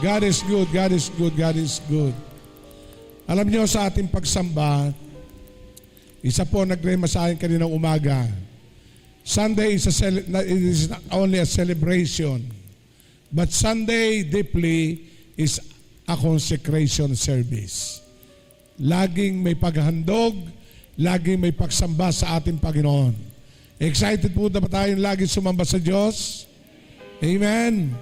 God is good, God is good, God is good. Alam niyo sa ating pagsamba, isa po nagrema sa akin kaninang umaga. Sunday is not only a celebration, but Sunday deeply is a consecration service. Laging may paghandog, laging may pagsamba sa ating Panginoon. Excited po na ba tayong laging sumamba sa Diyos? Amen.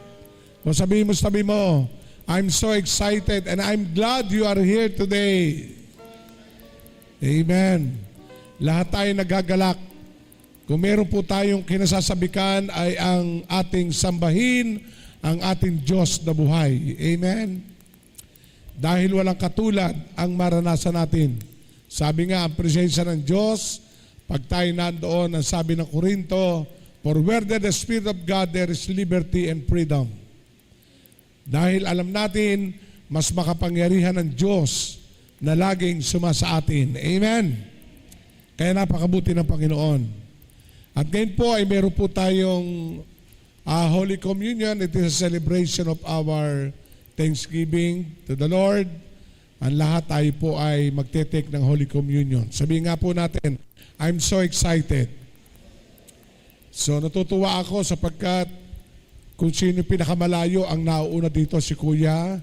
O sabi mo, I'm so excited and I'm glad you are here today. Amen. Lahat tayo nagagalak. Kung meron po tayong kinasasabikan ay ang ating sambahin, ang ating Diyos na buhay. Amen. Dahil walang katulad ang maranasan natin. Sabi nga, ang presensya ng Diyos, pag tayo nandoon, ang sabi ng Korinto, for where there the Spirit of God, there is liberty and freedom. Dahil alam natin, mas makapangyarihan ng Diyos na laging sumasa atin. Amen. Kaya napakabuti ng Panginoon. At ngayon po ay meron po tayong Holy Communion. It is a celebration of our Thanksgiving to the Lord. Ang lahat tayo po ay magte-take ng Holy Communion. Sabihin nga po natin, I'm so excited. So natutuwa ako sapagkat kung sino pinakamalayo ang nauuna dito, si Kuya.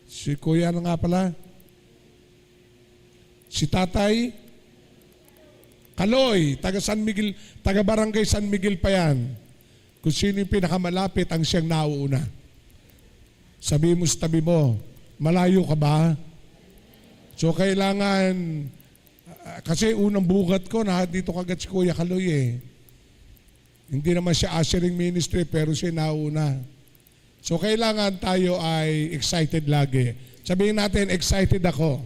Si Kuya na nga pala? Si Tatay Kaloy, taga San Miguel, taga Barangay San Miguel pa yan. Kung sino yung pinakamalapit ang siyang nauuna. Sabi mo sa tabi mo, malayo ka ba? So kailangan, kasi unang bugat ko, na dito kagad si Kuya Kaloy eh. Hindi naman siya ushering ministry, pero siya nauna. So kailangan tayo ay excited lagi. Sabihin natin, excited ako.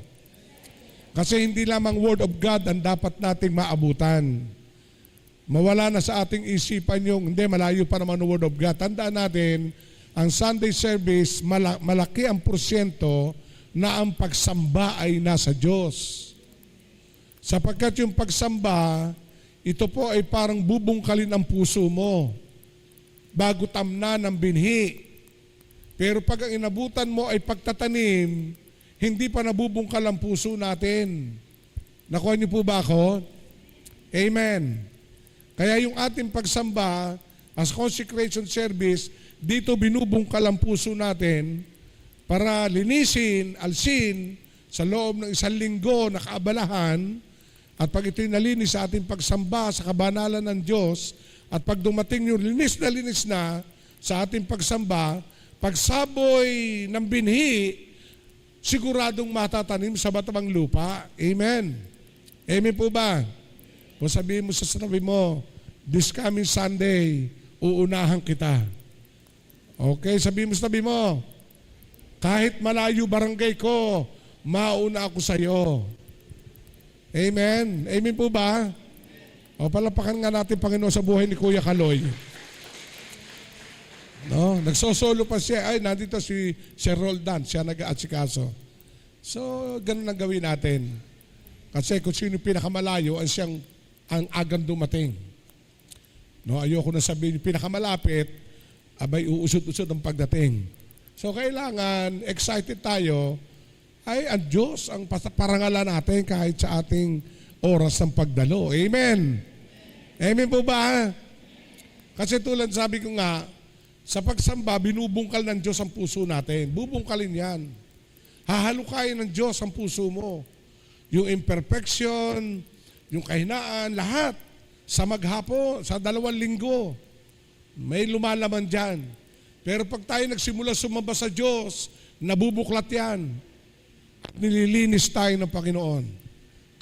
Kasi hindi lamang Word of God ang dapat nating maabutan. Mawala na sa ating isipan yung, hindi, malayo pa naman ang Word of God. Tandaan natin, ang Sunday service, malaki ang porsyento na ang pagsamba ay nasa Diyos. Sapagkat yung pagsamba, ito po ay parang bubungkalin ang puso mo bago tamnan ng binhi. Pero pag ang inabutan mo ay pagtatanim, hindi pa nabubungkal ang puso natin. Nakuha niyo po ba ako? Amen. Kaya yung ating pagsamba as consecration service, dito binubungkal ang puso natin para linisin, alsin sa loob ng isang linggo na kaabalahan. At pag ito'y nalinis sa ating pagsamba sa kabanalan ng Diyos, at pag dumating yung linis na sa ating pagsamba, pagsaboy ng binhi, siguradong matatanim sa matabang lupa. Amen. Amen po ba? O sabihin mo sa sabi mo, this coming Sunday, uunahan kita. Okay, sabihin mo sa sabi mo, kahit malayo barangay ko, mauna ako sa iyo. Amen. Amen po ba? O palapakan nga natin, Panginoon, sa buhay ni Kuya Kaloy. No, nagsosolo pa siya. Ay, nandito si Roldan, siya nag-aatsikaso. So, ganun ang gawin natin. Kasi kung sino pinakamalayo, ang siyang ang agang dumating. No, ayoko na sabihin pinakamalapit, abay uusod-usod ang pagdating. So, kailangan excited tayo. Ay, ang Diyos ang parangalan natin kahit sa ating oras ng pagdalo. Amen. Amen po ba? Kasi tulad sabi ko nga, sa pagsamba, binubungkal ng Diyos ang puso natin. Bubungkalin yan. Hahalukayin ng Diyos ang puso mo. Yung imperfection, yung kahinaan, lahat. Sa maghapon, sa 2 linggo, may lumalaman dyan. Pero pag tayo nagsimula sumamba sa Diyos, nabubuklat yan. Nililinis tayo ng Panginoon.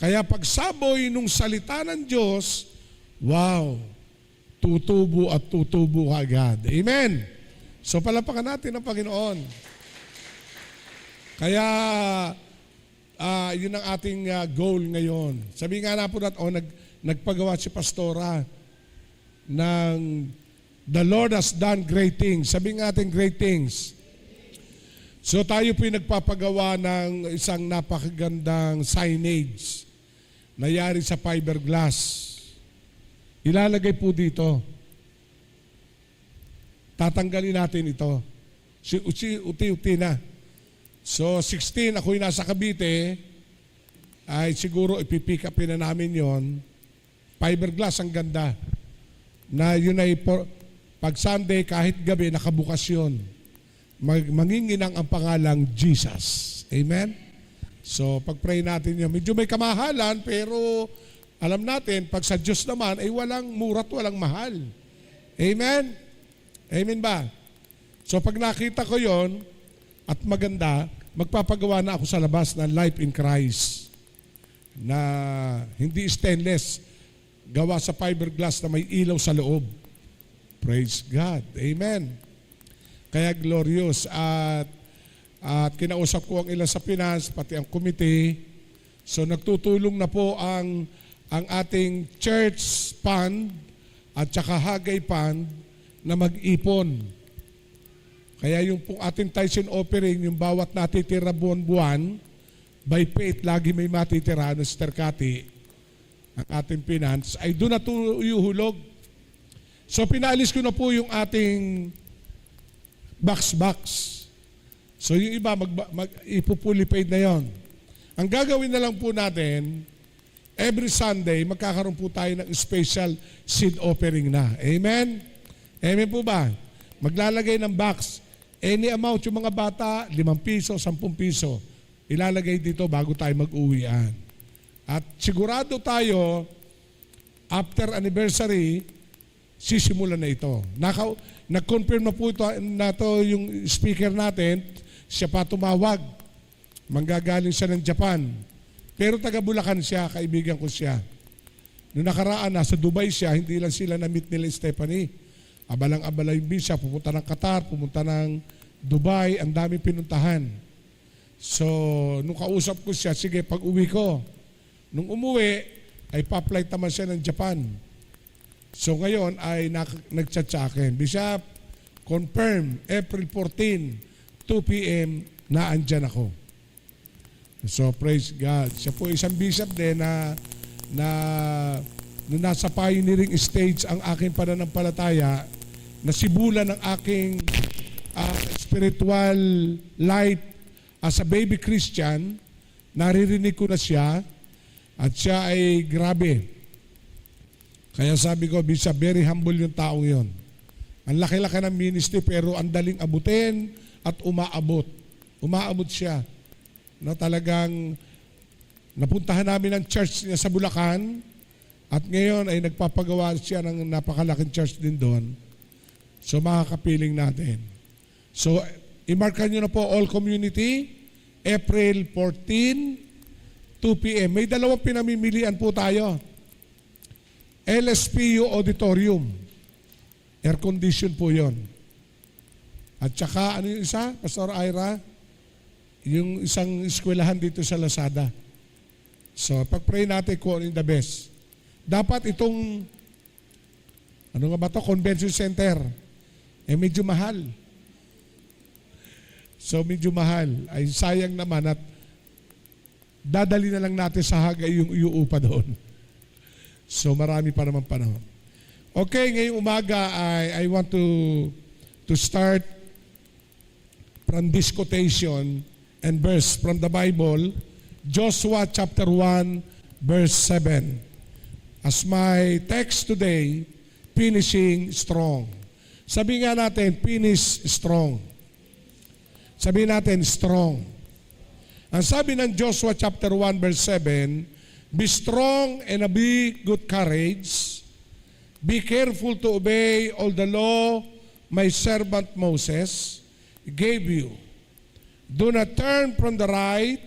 Kaya pagsaboy nung salita ng Diyos, wow, tutubo at tutubo agad. Amen. So palapakan natin ang Panginoon. Kaya yun ang ating goal ngayon. Sabi nga na po natin, nagpagawa si Pastora ng The Lord has done great things. Sabi nga natin great things. So tayo po yung nagpapagawa ng isang napakagandang signage na yari sa fiberglass. Ilalagay po dito. Tatanggalin natin ito. uti-uti na. So 16, ako'y nasa Cavite, ay siguro ipipick upin na namin yon. Fiberglass, ang ganda. Na yun ay, pag Sunday, kahit gabi, nakabukas yun. Manginginang ang pangalang Jesus. Amen? So, pag-pray natin yun. Medyo may kamahalan, pero alam natin, pag sa Diyos naman, ay walang murat, walang mahal. Amen? Amen ba? So, pag nakita ko yon at maganda, magpapagawa na ako sa labas ng Life in Christ na hindi stainless, gawa sa fiberglass na may ilaw sa loob. Praise God. Amen. Kaya glorious. At kinausap ko ang ilan sa finance, pati ang committee. So nagtutulong na po ang ating church fund at saka Hagay fund na mag-ipon. Kaya yung pong ating tithes and offering, yung bawat natitira buwan-buwan, by faith, lagi may matitira, Mr. Cathy, ang ating finance, ay doon na tuyuhulog. So pinalis ko na po yung ating box. So yung iba, ipupully paid na yon. Ang gagawin na lang po natin, every Sunday, magkakaroon po tayo ng special seed offering na. Amen? Amen po ba? Maglalagay ng box. Any amount, yung mga bata, 5 piso, 10 piso, ilalagay dito bago tayo mag-uwian. At sigurado tayo, after anniversary, sisimulan na ito. Nag-confirm na po ito yung speaker natin, siya pa tumawag. Manggagaling siya ng Japan. Pero taga Bulacan siya, kaibigan ko siya. Noong nakaraan, nasa Dubai siya, hindi lang sila na-meet nila Stephanie. Abalang-abala yung visa, pumunta ng Qatar, pumunta ng Dubai, ang dami pinuntahan. So, nung kausap ko siya, sige, pag uwi ko, nung umuwi, ay pa-flight naman siya ng Japan. So ngayon ay nag-chat sa akin, Bishop, confirm, April 14, 2 p.m. na andyan ako. So praise God. Siya po isang bishop din na nung nasa pioneering stage ang aking pananampalataya, nasibulan ng aking spiritual life as a baby Christian, naririnig ko na siya at siya ay grabe. Kaya sabi ko, Bishop, very humble yung taong yon. Ang laki-laki ng ministry pero ang daling abutin at umaabot. Umaabot siya. No, talagang napuntahan namin ang church niya sa Bulacan at ngayon ay nagpapagawa siya ng napakalaking church din doon. So makakapiling natin. So i-markan nyo na po all community, April 14, 2 p.m. May dalawang pinamimilian po tayo. LSPU Auditorium. Air condition po yon. At saka, ano yung isa, Pastor Ira? Yung isang eskwelahan dito sa Lazada. So, pag-pray natin kung ano yung the best. Dapat itong, ano nga ba to, convention center, medyo mahal. So, medyo mahal. Ay sayang naman at dadali na lang natin sa Hagay yung iuupa doon. So, marami pa naman panahon. Okay, ngayong umaga, I want to start from this quotation and verse from the Bible, Joshua chapter 1, verse 7. As my text today, finishing strong. Sabi nga natin, finish strong. Sabi natin, strong. Ang sabi ng Joshua chapter 1, verse 7, be strong and be good courage. Be careful to obey all the law my servant Moses gave you. Do not turn from the right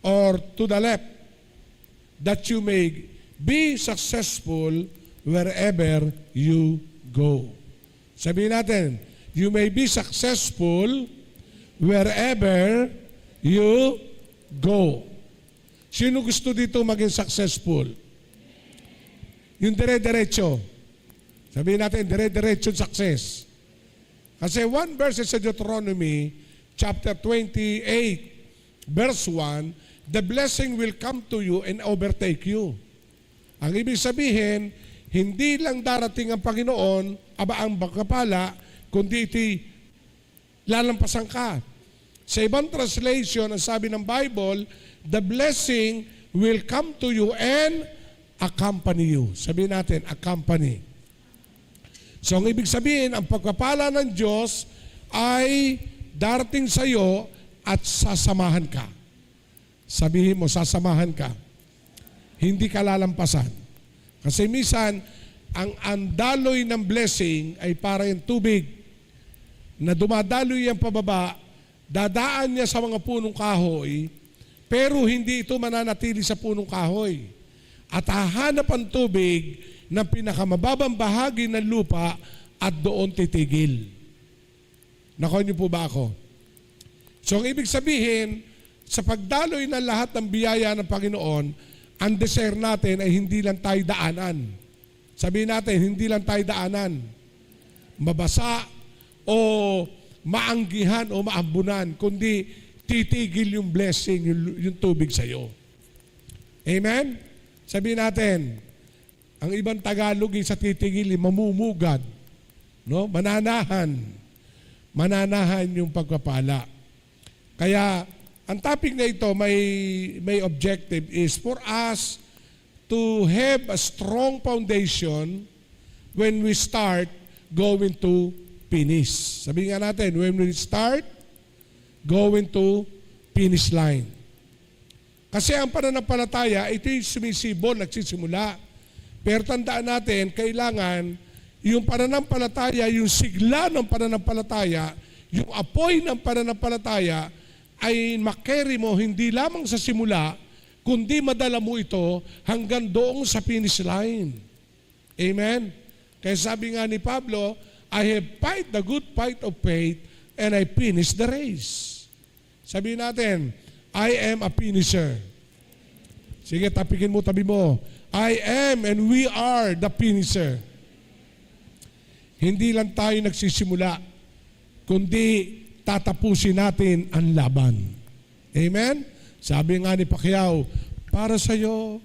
or to the left, that you may be successful wherever you go. Sabihin natin, you may be successful wherever you go. Sino gusto dito maging successful? Yung dire-diretso. Sabihin natin, dire-diretso success. Kasi one verse sa Deuteronomy, chapter 28, verse 1, the blessing will come to you and overtake you. Ang ibig sabihin, hindi lang darating ang Panginoon, aba ang kapala, kundi ito'y lalampasan ka. Sa ibang translation, ang sabi ng Bible, the blessing will come to you and accompany you. Sabihin natin, accompany. So ang ibig sabihin, ang pagpapala ng Diyos ay darating sa iyo at sasamahan ka. Sabihin mo, sasamahan ka. Hindi ka lalampasan. Kasi minsan, ang daloy ng blessing ay para yung tubig na dumadaloy yung pababa, dadaan niya sa mga punong kahoy, pero hindi ito mananatili sa punong kahoy. At hahanap ang tubig ng pinakamababang bahagi ng lupa at doon titigil. Nakuha niyo po ba ako? So ang ibig sabihin, sa pagdaloy ng lahat ng biyaya ng Panginoon, ang desire natin ay hindi lang tayo daanan. Sabihin natin, hindi lang tayo daanan. Mabasa o maanggihan o maambunan, kundi titigil yung blessing, yung tubig sa iyo. Amen? Sabihin natin, ang ibang Tagalog sa titigil, mamumugad. No? Mananahan. Mananahan yung pagpapala. Kaya, ang topic na ito, may objective is for us to have a strong foundation when we start going to finish. Sabihin nga natin, when we start going to finish line. Kasi ang pananampalataya, ito yung sumisibol, nagsisimula. Pero tandaan natin, kailangan yung pananampalataya, yung sigla ng pananampalataya, yung apoy ng pananampalataya, ay makarry mo hindi lamang sa simula, kundi madala mo ito hanggang doon sa finish line. Amen? Kaya sabi nga ni Pablo, I have fight the good fight of faith and I finish the race. Sabihin natin, I am a finisher. Sige, tapikin mo, tabi mo. I am and we are the finisher. Hindi lang tayo nagsisimula, kundi tatapusin natin ang laban. Amen? Sabi nga ni Pacquiao, para sa iyo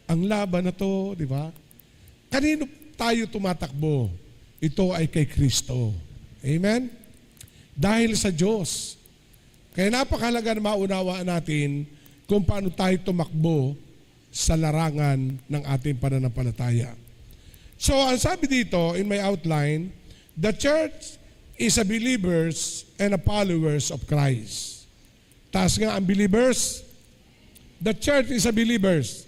ang laban na to, di ba? Kanino tayo tumatakbo? Ito ay kay Kristo. Amen? Dahil sa Diyos. Kaya napakahalaga na maunawaan natin kung paano tayo tumakbo sa larangan ng ating pananampalataya. So, ang sabi dito in my outline, the church is a believers and a followers of Christ. Taas nga ang believers. The church is a believers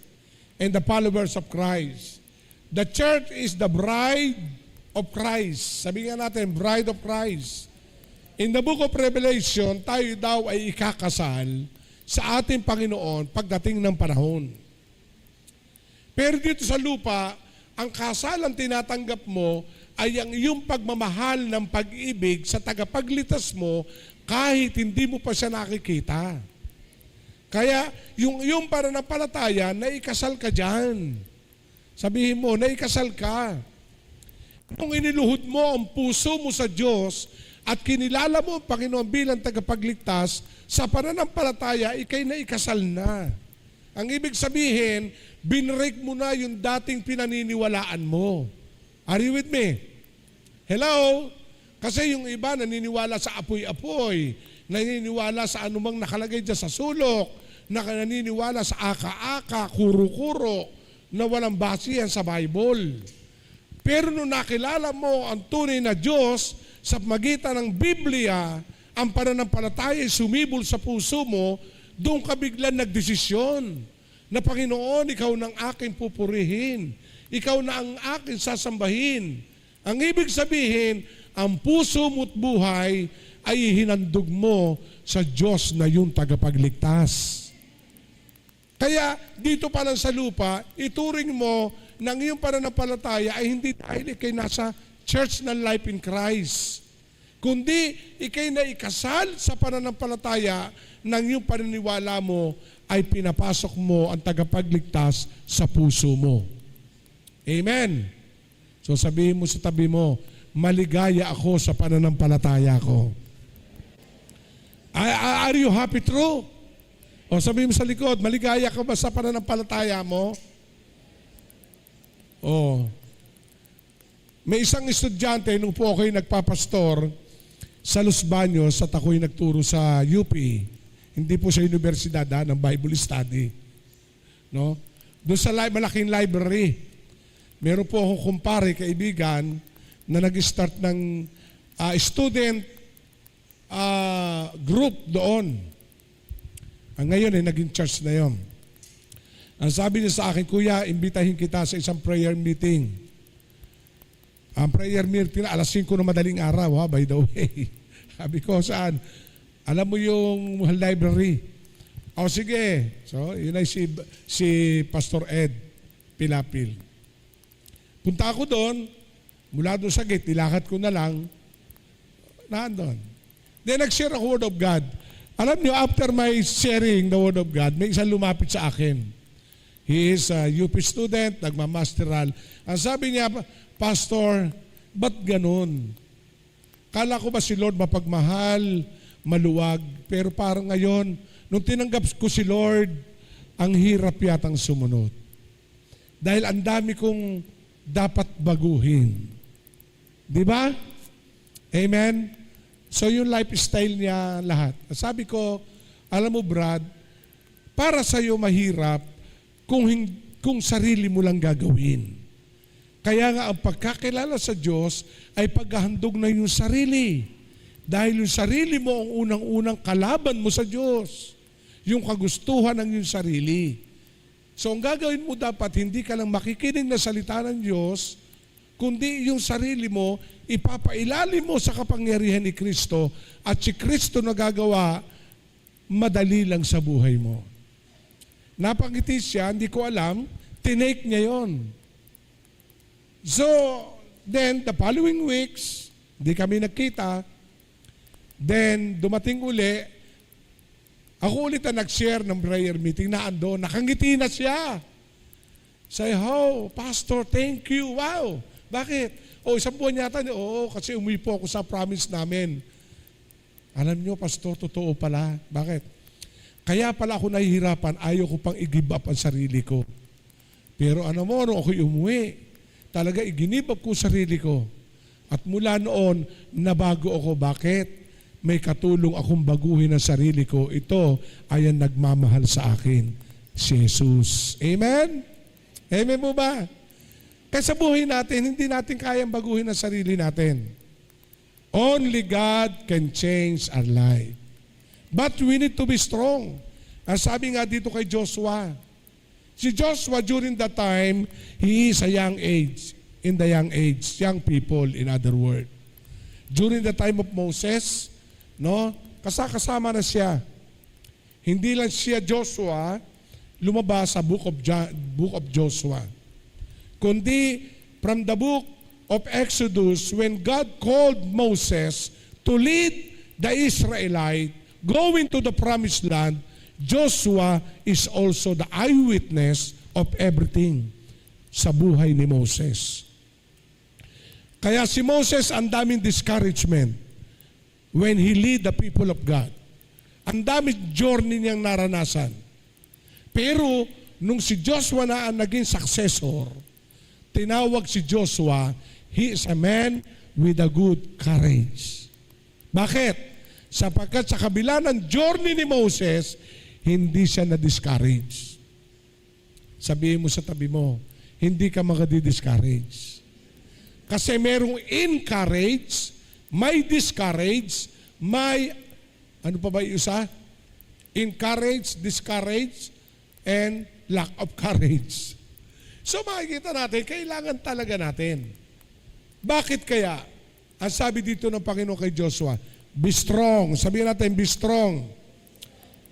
and the followers of Christ. The church is the bride of Christ. Sabi nga natin, bride of Christ. In the book of Revelation, tayo daw ay ikakasal sa ating Panginoon pagdating ng panahon. Pero dito sa lupa, ang kasalang tinatanggap mo ay ang iyong pagmamahal ng pag-ibig sa tagapaglitas mo kahit hindi mo pa siya nakikita. Kaya yung iyong pananampalataya, naikasal ka dyan. Sabihin mo, naikasal ka. Kung iniluhod mo ang puso mo sa Diyos at kinilala mo ang Panginoon bilang tagapagligtas, sa pananampalataya, ikay naikasal na. Ang ibig sabihin, binrek mo na yung dating pinaniniwalaan mo. Are you with me? Hello? Kasi yung iba naniniwala sa apoy-apoy, naniniwala sa anumang nakalagay dyan sa sulok, naniniwala sa aka-aka, kuro-kuro, na walang basihan sa Bible. Pero nung nakilala mo ang tunay na Diyos sa magitan ng Biblia, ang pananampalataya ay sumibol sa puso mo, doon ka biglang nagdesisyon na Panginoon, ikaw nang aking pupurihin. Ikaw na ang aking sasambahin. Ang ibig sabihin, ang puso mo't buhay ay hinandog mo sa Diyos na yung tagapagligtas. Kaya dito pa lang sa lupa, ituring mo ng iyong pananampalataya ay hindi dahil ikay nasa church ng life in Christ, kundi ikay na ikasal sa pananampalataya ng iyong paniniwala mo ay pinapasok mo ang tagapagligtas sa puso mo. Amen. So sabihin mo sa tabi mo, maligaya ako sa pananampalataya ko. Are you happy true? O sabihin mo sa likod, maligaya ka ba sa pananampalataya mo? O, may isang estudyante nung po ako'y nagpapastor, sa Los Baños at ako'y nagturo sa UP. Hindi po sa universidad ng Bible study. No? Doon sa malaking library, meron po akong kumpare, kaibigan, na nag-start ng student group doon. Ngayon naging church na yun. Ang sabi niya sa akin, Kuya, imbitahin kita sa isang prayer meeting. Ang prayer meeting na alas 5 ng madaling araw, by the way. Sabi ko, saan? Alam mo yung library. O sige. So, yun ay si Pastor Ed Pilapil. Punta ako doon, mula doon sa gate, nilakad ko na lang, nandun. Then nag-share ako Word of God. Alam niyo, after my sharing the Word of God, may isang lumapit sa akin. He is a UP student, nagmamasteral. Ang sabi niya, Pastor, ba't ganun? Kala ko ba si Lord mapagmahal, maluwag, pero parang ngayon, nung tinanggap ko si Lord, ang hirap yatang sumunod. Dahil ang dami kong dapat baguhin. Di ba? Amen? So yung lifestyle niya lahat. Sabi ko, alam mo Brad, para sa'yo mahirap kung sarili mo lang gagawin. Kaya nga ang pagkakilala sa Diyos ay paghahandog na yung sarili. Dahil yung sarili mo ang unang-unang kalaban mo sa Diyos. Yung kagustuhan ng yung sarili. So ang gagawin mo dapat, hindi ka lang makikinig na salita ng Diyos, kundi yung sarili mo, ipapailalim mo sa kapangyarihan ni Kristo at si Kristo na gagawa, madali lang sa buhay mo. Napangiti siya, hindi ko alam, tinake niya yon. So, then the following weeks, hindi kami nagkita, then dumating uli, ako ulit na nag-share ng prayer meeting na ando, nakangiti na siya. Say, oh, Pastor, thank you, wow. Bakit? Isang buwan yata niya. Oo, kasi umuwi po ako sa promise namin. Alam niyo, Pastor, totoo pala. Bakit? Kaya pala ako nahihirapan, ayaw ko pang i-give up ang sarili ko. Pero nung ako'y umuwi, talaga i-give up ko sarili ko. At mula noon, nabago ako. Bakit? May katulong akong baguhin ang sarili ko. Ito ay ang nagmamahal sa akin, si Jesus. Amen? Amen mo ba? Kaya sa buhay natin, hindi natin kayang baguhin ang sarili natin. Only God can change our life. But we need to be strong. Ang sabi nga dito kay Joshua, si Joshua during that time, he is a young age. In the young age, young people in other words. During the time of Moses, no, kasama na siya. Hindi lang siya Joshua, lumabas sa book of Joshua. Kundi from the book of Exodus, when God called Moses to lead the Israelite going to the promised land, Joshua is also the eyewitness of everything sa buhay ni Moses. Kaya si Moses ang daming discouragement when he lead the people of God. Ang daming journey niyang naranasan. Pero nung si Joshua na ang naging successor, tinawag si Joshua, he is a man with a good courage. Bakit? Sapagkat sa kabila ng journey ni Moses, hindi siya na-discourage. Sabihin mo sa tabi mo, hindi ka magdi-discourage. Kasi merong encourage, may discourage, may, ano pa ba yung isa? Encourage, discourage, and lack of courage. So makikita natin, kailangan talaga natin. Bakit kaya? Ang sabi dito ng Panginoon kay Joshua, be strong. Sabihin natin, be strong.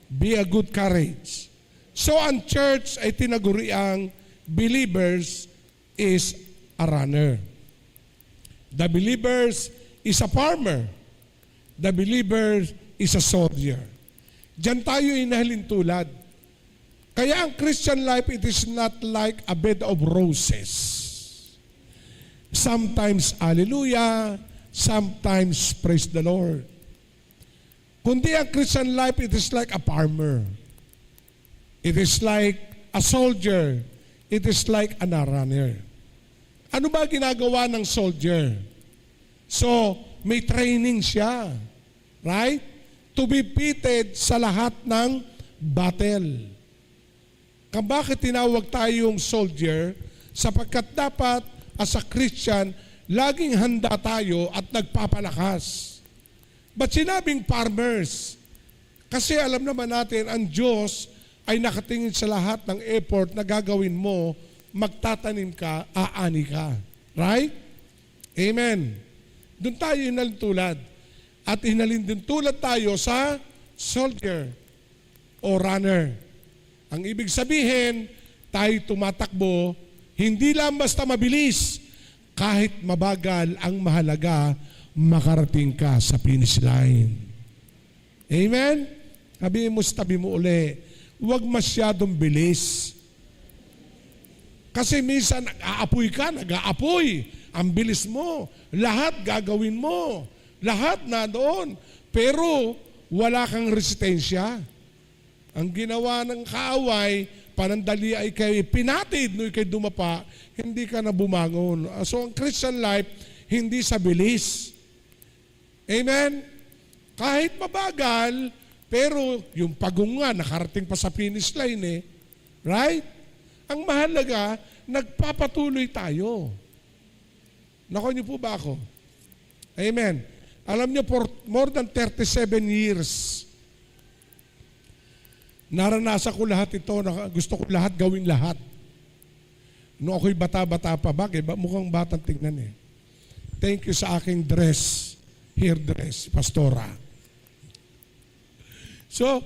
Be a good courage. So ang church ay tinaguriang believers is a runner. The believers is a farmer. The believer is a soldier. Diyan tayo inahalin tulad. Kaya ang Christian life, it is not like a bed of roses. Sometimes, hallelujah. Sometimes, praise the Lord. Kundi ang Christian life, it is like a farmer. It is like a soldier. It is like a runner. Ano ba ginagawa ng soldier? So, may training siya. Right? To be fitted sa lahat ng battle. Bakit tinawag tayong soldier? Sapagkat dapat as a Christian, laging handa tayo at nagpapalakas. But sinabing farmers, kasi alam naman natin, ang Diyos ay nakatingin sa lahat ng effort na gagawin mo, magtatanim ka, aani ka. Right? Amen. Doon tayo inalintulad. At inalintulad tayo sa soldier o runner. Ang ibig sabihin, tayo tumatakbo, hindi lang basta mabilis, kahit mabagal, ang mahalaga, makarating ka sa finish line. Amen? Tabi mo uli, huwag masyadong bilis. Kasi minsan nag-aapoy. Ang bilis mo. Lahat gagawin mo. Lahat na doon. Pero wala kang resistensya. Ang ginawa ng kaaway, panandali ay kay pinatid, no kay dumapa, hindi ka na bumangon. So ang Christian life, hindi sa bilis. Amen? Kahit mabagal, pero yung pagunga, nakarating pa sa finish line eh. Right? Ang mahalaga, nagpapatuloy tayo. Nako niyo po ba ako? Amen. Alam niyo, for more than 37 years, naranasan ko lahat ito, gusto ko lahat gawin lahat. Noong ako'y bata-bata pa, bakit? Mukhang batang tignan eh. Thank you sa aking dress, hair dress, pastora. So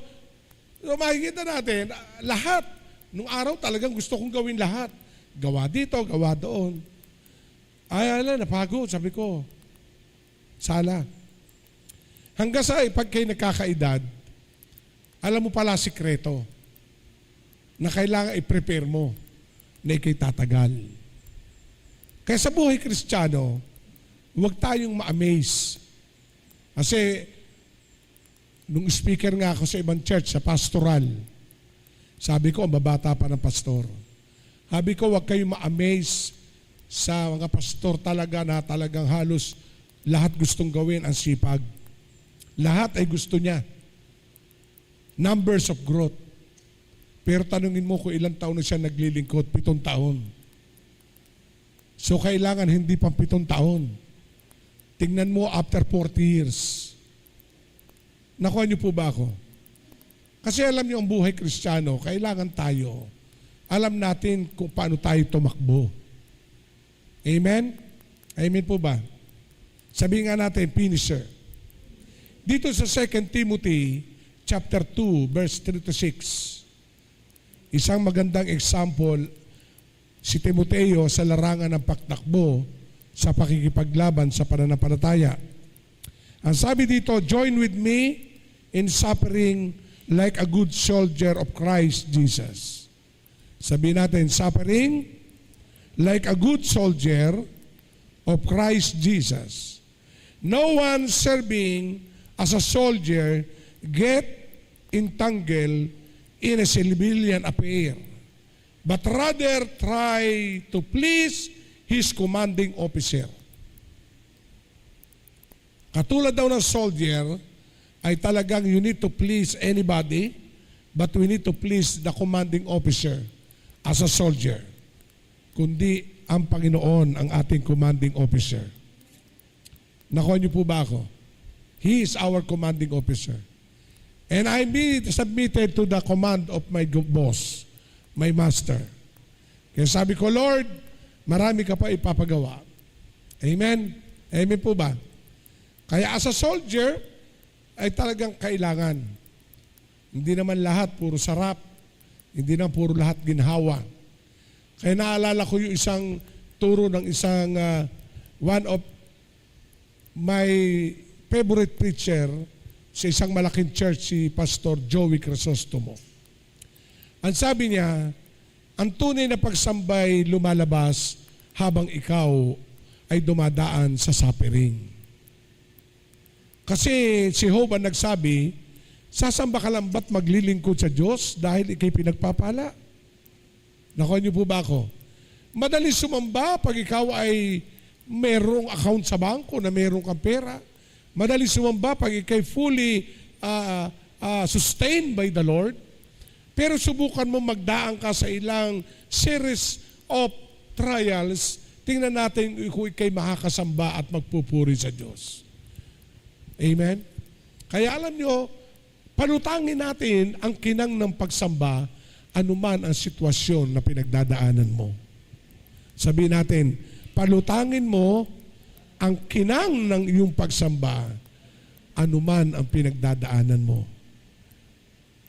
makikita natin, lahat, nung araw talagang gusto kong gawin lahat. Gawa dito, gawa doon. Ay, napagod, sabi ko. Sala. Hanggang sa pag kayo nagkakaedad, alam mo pala sikreto na kailangan i-prepare mo na ikay tatagal. Kaya sa buhay Kristiyano, huwag tayong ma-amaze. Kasi, nung speaker nga ako sa ibang church, sa pastoral, sabi ko, mabata pa ng pastor. Sabi ko, huwag kayong ma-amaze sa mga pastor talaga na talagang halos lahat gustong gawin ang sipag. Lahat ay gusto niya. Numbers of growth. Pero tanungin mo kung ilang taon na siya naglilingkod, 7 taon. So kailangan hindi pang 7 taon. Tingnan mo after 40 years. Nakuha niyo po ba ako? Kasi alam niyo ang buhay Kristiyano, kailangan tayo. Alam natin kung paano tayo tumakbo. Amen? Amen po ba? Sabihin nga natin, finisher. Dito sa 2 Timothy chapter 2, verse 3 to 6, isang magandang example, si Timoteo sa larangan ng pagtakbo sa pakikipaglaban sa pananampalataya. Ang sabi dito, join with me in suffering like a good soldier of Christ Jesus. Sabihin natin, suffering like a good soldier of Christ Jesus. No one serving as a soldier get entangled in a civilian affair, but rather try to please his commanding officer. Katulad daw ng soldier, ay talagang you need to please anybody, but we need to please the commanding officer as a soldier. Kundi ang Panginoon ang ating commanding officer. Nakuha niyo po ba ako? He is our commanding officer. And I submitted to the command of my boss, my master. Kaya sabi ko, Lord, marami ka pa ipapagawa. Amen? Amen po ba? Kaya as a soldier, ay talagang kailangan. Hindi naman lahat puro sarap. Hindi naman puro lahat ginhawa. Kaya naalala ko yung isang turo ng isang one of my favorite preacher sa isang malaking church, si Pastor Joey Crisostomo. Ang sabi niya, ang tunay na pagsambay lumalabas habang ikaw ay dumadaan sa suffering. Kasi si Job ang nagsabi, sasamba ka lang ba't maglilingkod sa Diyos dahil ikay pinagpapala? Nakuha niyo po ba ako? Madali sumamba pag ikaw ay merong account sa bangko na merong kang pera. Madali sumamba pag ikay fully sustained by the Lord. Pero subukan mo magdaan ka sa ilang series of trials, tingnan natin kung ikay makakasamba at magpupuri sa Diyos. Amen? Kaya alam nyo, palutangin natin ang kinang ng pagsamba, anuman ang sitwasyon na pinagdadaanan mo. Sabihin natin, palutangin mo ang kinang ng iyong pagsamba, anuman ang pinagdadaanan mo.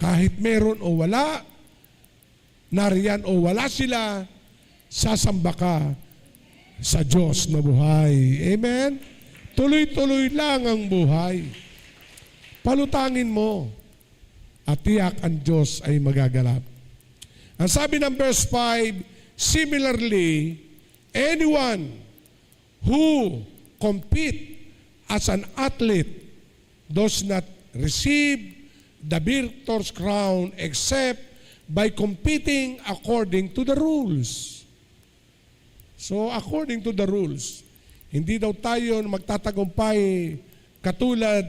Kahit meron o wala, nariyan o wala sila, sasamba ka sa Diyos na buhay. Amen? Tuloy-tuloy lang ang buhay. Palutangin mo at tiyak ang Diyos ay magagalap. Ang sabi ng verse 5, similarly, anyone who compete as an athlete does not receive the victor's crown except by competing according to the rules. So, according to the rules, hindi daw tayo magtatagumpay katulad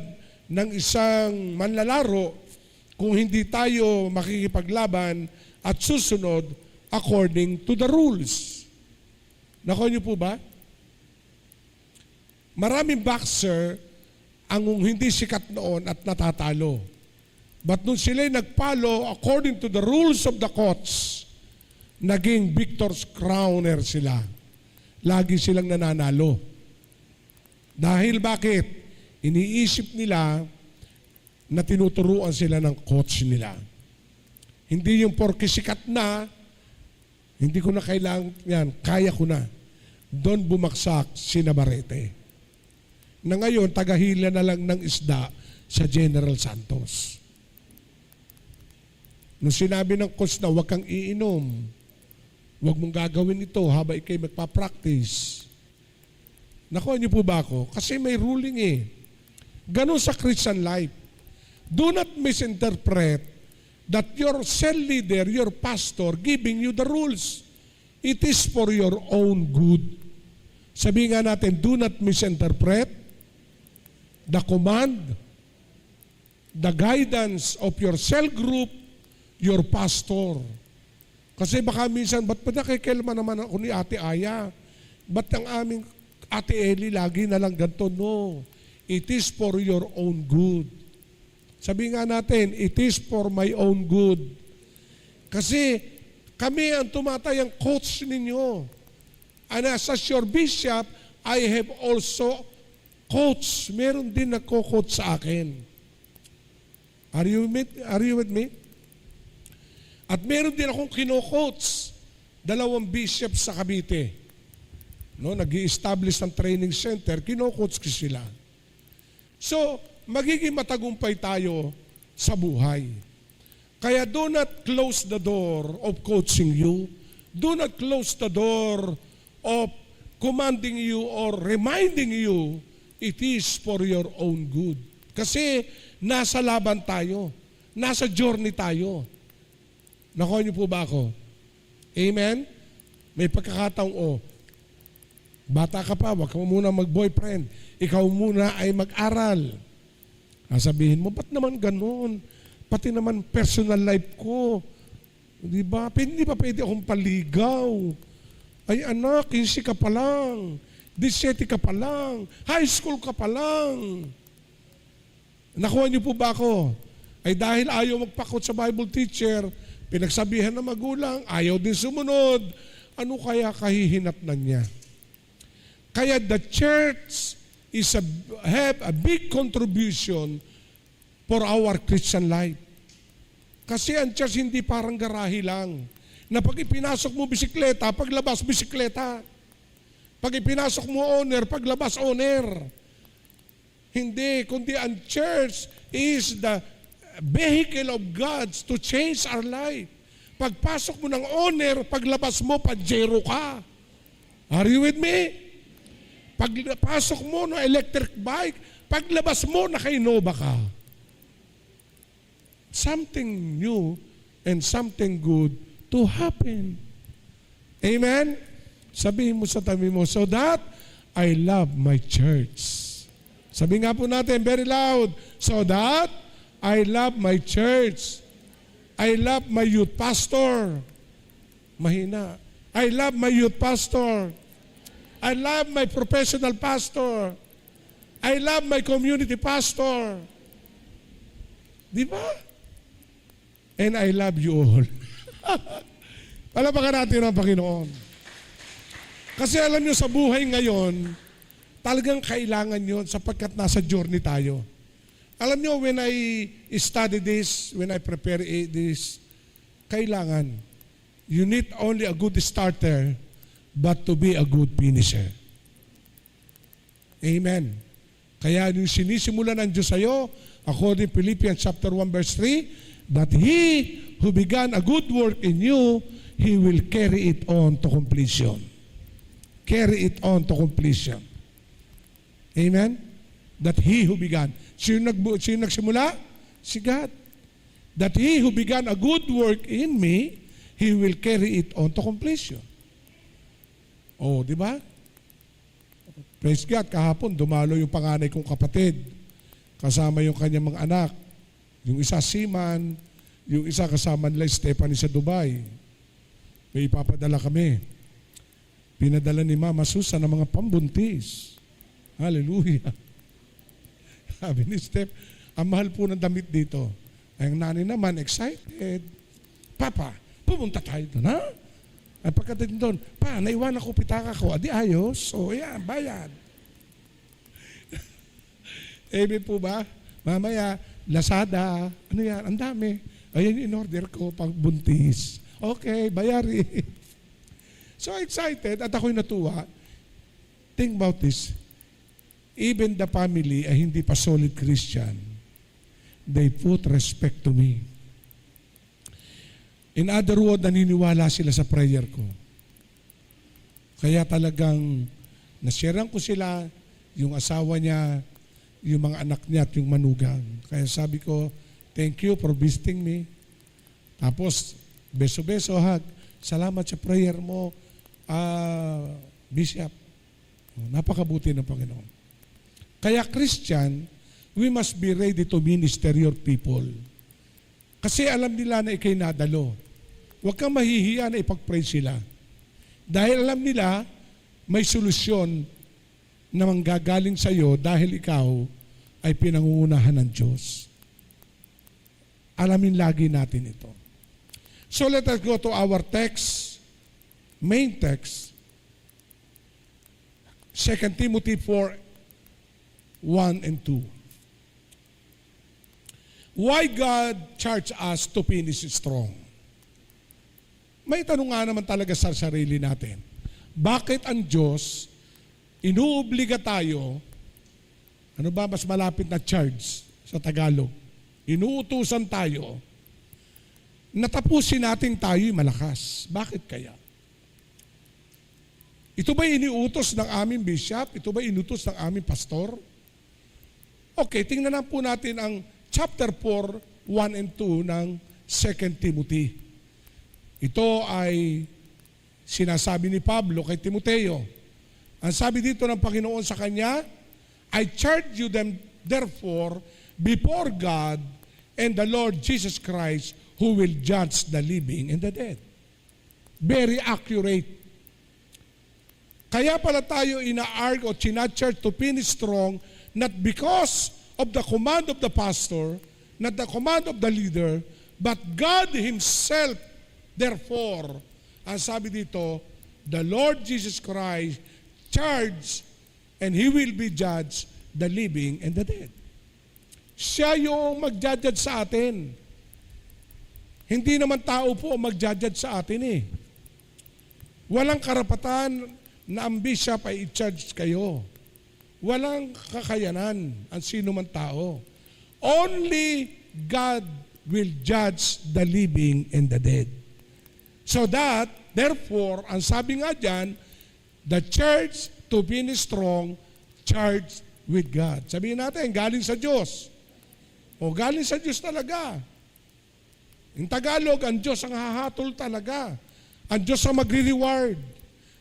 ng isang manlalaro kung hindi tayo makikipaglaban at susunod according to the rules. Nakuha niyo po ba? Maraming boxer ang hindi sikat noon at natatalo. But nung sila'y nagpalo according to the rules of the coach, naging victor's crowner sila. Lagi silang nananalo. Dahil bakit? Iniisip nila na tinuturuan sila ng coach nila. Hindi yung porke sikat na, hindi ko na kailangan yan, kaya ko na. Doon bumaksak si Navarrete. Na ngayon, tagahila na lang ng isda sa General Santos. Nung sinabi ng coach na huwag kang iinom, huwag mong gagawin ito habang ikay magpa-practice. Nakuha niyo po ba ako? Kasi may ruling eh. Ganon sa Christian life. Do not misinterpret that your cell leader, your pastor, giving you the rules. It is for your own good. Sabihin nga natin, do not misinterpret the command, the guidance of your cell group, your pastor. Kasi baka minsan, ba't pa nakikelma naman ako ni Ate Aya? Ba't ang aming Ate Eli lagi na lang ganito? No. It is for your own good. Sabi nga natin, it is for my own good. Kasi kami ang tumatayang coach ninyo. And as your bishop, I have also coach. Meron din nagko-coach sa akin. Are you with me? At meron din akong kino-coach. 2 bishops sa Cavite. No, nag-i-establish ng training center, kino-coach ko sila. So, magiging matagumpay tayo sa buhay. Kaya do not close the door of coaching you. Do not close the door of commanding you or reminding you it is for your own good. Kasi nasa laban tayo. Nasa journey tayo. Nakuha niyo po ba ako? Amen? May pagkakataong, bata ka pa, wag ka muna mag-boyfriend. Ikaw muna ay mag-aral. Sabihin mo, ba't naman ganun? Pati naman personal life ko. Di ba? Hindi pa pwede akong paligaw. Ay anak, 15 ka pa lang. 17 ka pa lang. High school ka pa lang. Nakuha niyo po ba ako? Ay dahil ayaw magpakot sa Bible teacher, pinagsabihan ng magulang, ayaw din sumunod. Ano kaya kahihinatnan niya? Kaya the church have a big contribution for our Christian life. Kasi ang church hindi parang garahe lang. Na pag ipinasok mo bisikleta, paglabas bisikleta. Pag ipinasok mo owner, paglabas owner. Hindi, kundi ang church is the vehicle of God to change our life. Pagpasok mo ng owner, paglabas mo, pajero ka. Are you with me? Pagpasok mo ng electric bike, paglabas mo, naka-Innova ka. Something new and something good to happen. Amen? Sabihin mo sa tabi mo, so that I love my church. Sabi nga po natin, very loud. So that I love my church. I love my youth pastor. Mahina. I love my youth pastor. I love my professional pastor. I love my community pastor. Di ba? And I love you all. Palapakan natin ang Panginoon. Kasi alam nyo, sa buhay ngayon, talagang kailangan yun sapagkat nasa journey tayo. Alam nyo, when I study this, when I prepare this, kailangan, you need only a good starter, but to be a good finisher. Amen. Kaya yung sinisimula ng Diyos sa'yo, according to Philippians chapter 1 verse 3, that He who began a good work in you, He will carry it on to completion. Carry it on to completion. Amen? That He who began. Sino nagsimula? Si God. That He who began a good work in me, He will carry it on to completion. Oh, di ba? Praise God, kahapon dumalo yung panganay kong kapatid. Kasama yung kanyang mga anak. Yung isa seaman, yung isa kasama nila Stephanie sa Dubai. May ipapadala kami. Pinadala ni Mama Susan ng mga pambuntis. Hallelujah. Sabi ni Steph, ang mahal po ng damit dito. Ay, ang nanay naman, excited. Papa, pumunta tayo doon, ha? Ay, pagkatating doon, pa, naiwan ako pitaka ko. Adi ayos. O, yan, bayad. Amen po ba? Mamaya, Lazada, ano yan, ang dami. Ayan, in-order ko, pang buntis. Okay, bayari. So excited, at ako'y natuwa. Think about this. Even the family ay hindi pa solid Christian, they put respect to me. In other words, naniniwala sila sa prayer ko. Kaya talagang nasharean ko sila, yung asawa niya, yung mga anak niya at yung manugang. Kaya sabi ko, thank you for visiting me. Tapos, beso-beso, hug. Salamat sa prayer mo, Bishop. Napakabuti ng Panginoon. Kaya Christian, we must be ready to minister your people. Kasi alam nila na ikay nadalo. Huwag kang mahihiya na ipag-pray sila. Dahil alam nila, may solusyon na manggagaling sa iyo dahil ikaw ay pinangungunahan ng Diyos. Alamin lagi natin ito. So let us go to our text, main text, 2 Timothy 4, 1 and 2. Why God charge us to finish strong? May tanong nga naman talaga sa sarili natin. Bakit ang Diyos inuobliga tayo, ano ba mas malapit na charge sa Tagalog? Inuutusan tayo na tapusin natin tayo'y malakas. Bakit kaya? Ito ba iniutos ng aming bishop? Ito ba inutos ng aming pastor? Okay, tingnan na po natin ang chapter 4, 1 and 2 ng 2 Timothy. Ito ay sinasabi ni Pablo kay Timoteo. Ang sabi dito ng Panginoon sa kanya, I charge you them therefore before God and the Lord Jesus Christ who will judge the living and the dead. Very accurate. Kaya pala tayo ina-arg o chinacharge to finish strong, not because of the command of the pastor, not the command of the leader, but God Himself. Therefore, ang sabi dito, the Lord Jesus Christ charged and He will be judged the living and the dead. Siya yung mag-judge sa atin. Hindi naman tao po ang mag-judge sa atin eh. Walang karapatan na ang bishop ay i-charge kayo. Walang kakayanan ang sino man tao. Only God will judge the living and the dead. So that, therefore, ang sabi nga dyan, the church to be strong, charged with God. Sabihin natin, galing sa Diyos. O galing sa Diyos talaga. In Tagalog, ang Diyos ang hahatol talaga. Ang Diyos ang magre-reward.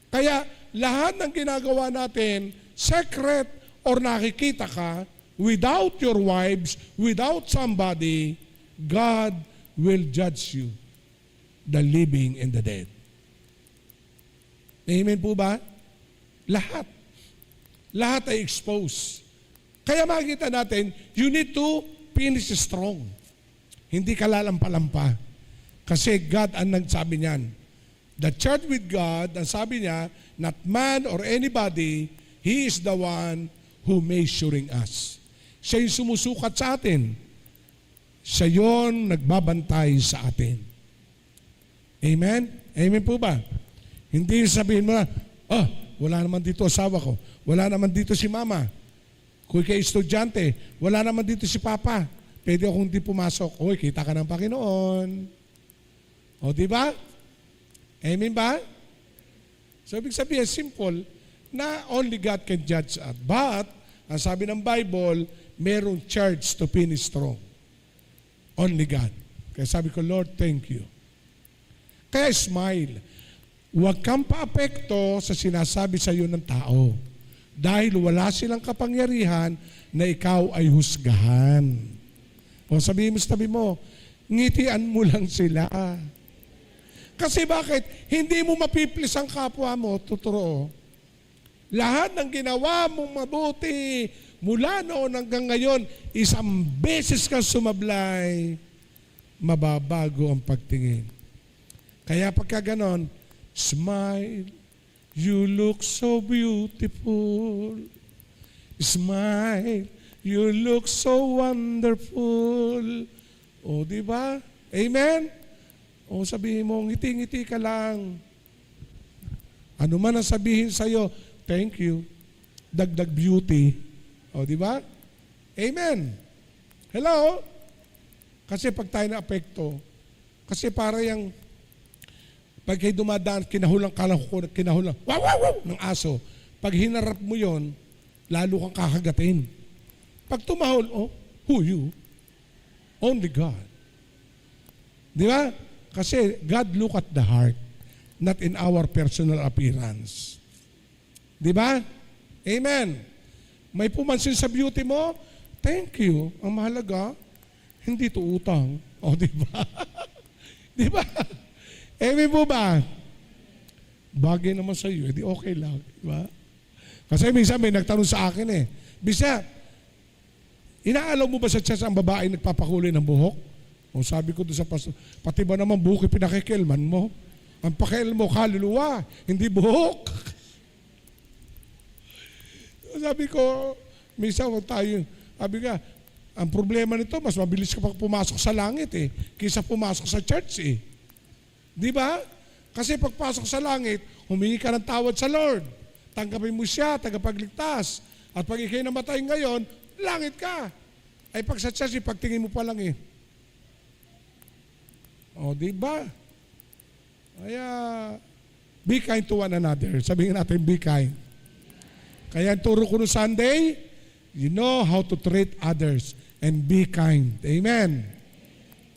Kaya lahat ng ginagawa natin, secret or nakikita ka, without your wives, without somebody, God will judge you, the living and the dead. Amen po ba? Lahat. Lahat ay exposed. Kaya makikita natin, you need to finish strong. Hindi ka lalampa-lampa. Kasi God ang nagsabi niyan. The church with God, ang sabi niya, not man or anybody, He is the one who measuring us. Siya yung sumusukat sa atin. Siya yung nagbabantay sa atin. Amen? Amen po ba? Hindi sabihin mo na, wala naman dito asawa ko. Wala naman dito si mama. Kung ikay estudyante, wala naman dito si papa. Pwede akong di pumasok. Uy, kita ka ng Panginoon. O, di ba? Amen ba? So, ibig sabihin, simple, na only God can judge us. But, ang sabi ng Bible, merong charge to finish strong. Only God. Kaya sabi ko, Lord, thank you. Kaya smile. Huwag kang paapekto sa sinasabi sa iyo ng tao. Dahil wala silang kapangyarihan na ikaw ay husgahan. O sabihin mo sa tabi mo, ngitian mo lang sila. Kasi bakit? Hindi mo mapiplis ang kapwa mo, tuturo. Lahat ng ginawa mong mabuti, mula noon hanggang ngayon, isang beses kang sumablay, mababago ang pagtingin. Kaya pagka ganon, smile, you look so beautiful. Smile, you look so wonderful. O, di ba? Amen? O, sabihin mo, ngiti-ngiti ka lang. Ano man ang sabihin sa'yo, thank you. Dagdag beauty. O, di ba? Amen. Hello? Kasi pag tayo na-apekto, kasi para yung pag kayo dumadaan, kinahulang wow, wow, wow, ng aso. Pag hinarap mo yon, lalo kang kakagatin. Pag tumahol, who you? Only God. Di ba? Kasi God look at the heart, not in our personal appearance. Di ba? Amen. May pumansin sa beauty mo, thank you. Ang mahalaga, hindi to utang. O, di ba? Di ba? Amen po ba? Bagay naman sa iyo, edi okay lang. Diba? Kasi minsan may nagtanong sa akin Bisa, inaalaw mo ba sa church ang babae nagpapakulay ng buhok? O sabi ko doon sa pastor, pati ba naman buhok pinakikilman mo? Ang pakil mo, kaluluwa, hindi buhok. Sabi ko, minsan wag tayo, sabi ka, ang problema nito, mas mabilis ka pag pumasok sa langit kaysa pumasok sa church Di ba? Kasi pagpasok sa langit, humingi ka ng tawad sa Lord. Tanggapin mo siya, tagapagligtas. At pag ikay namatay ngayon, langit ka. Ay pag sa church, pagtingin mo pa lang O, di ba? Kaya, be kind to one another. Sabihin natin, be kind. Kaya ang turo ko no Sunday, you know how to treat others and be kind. Amen.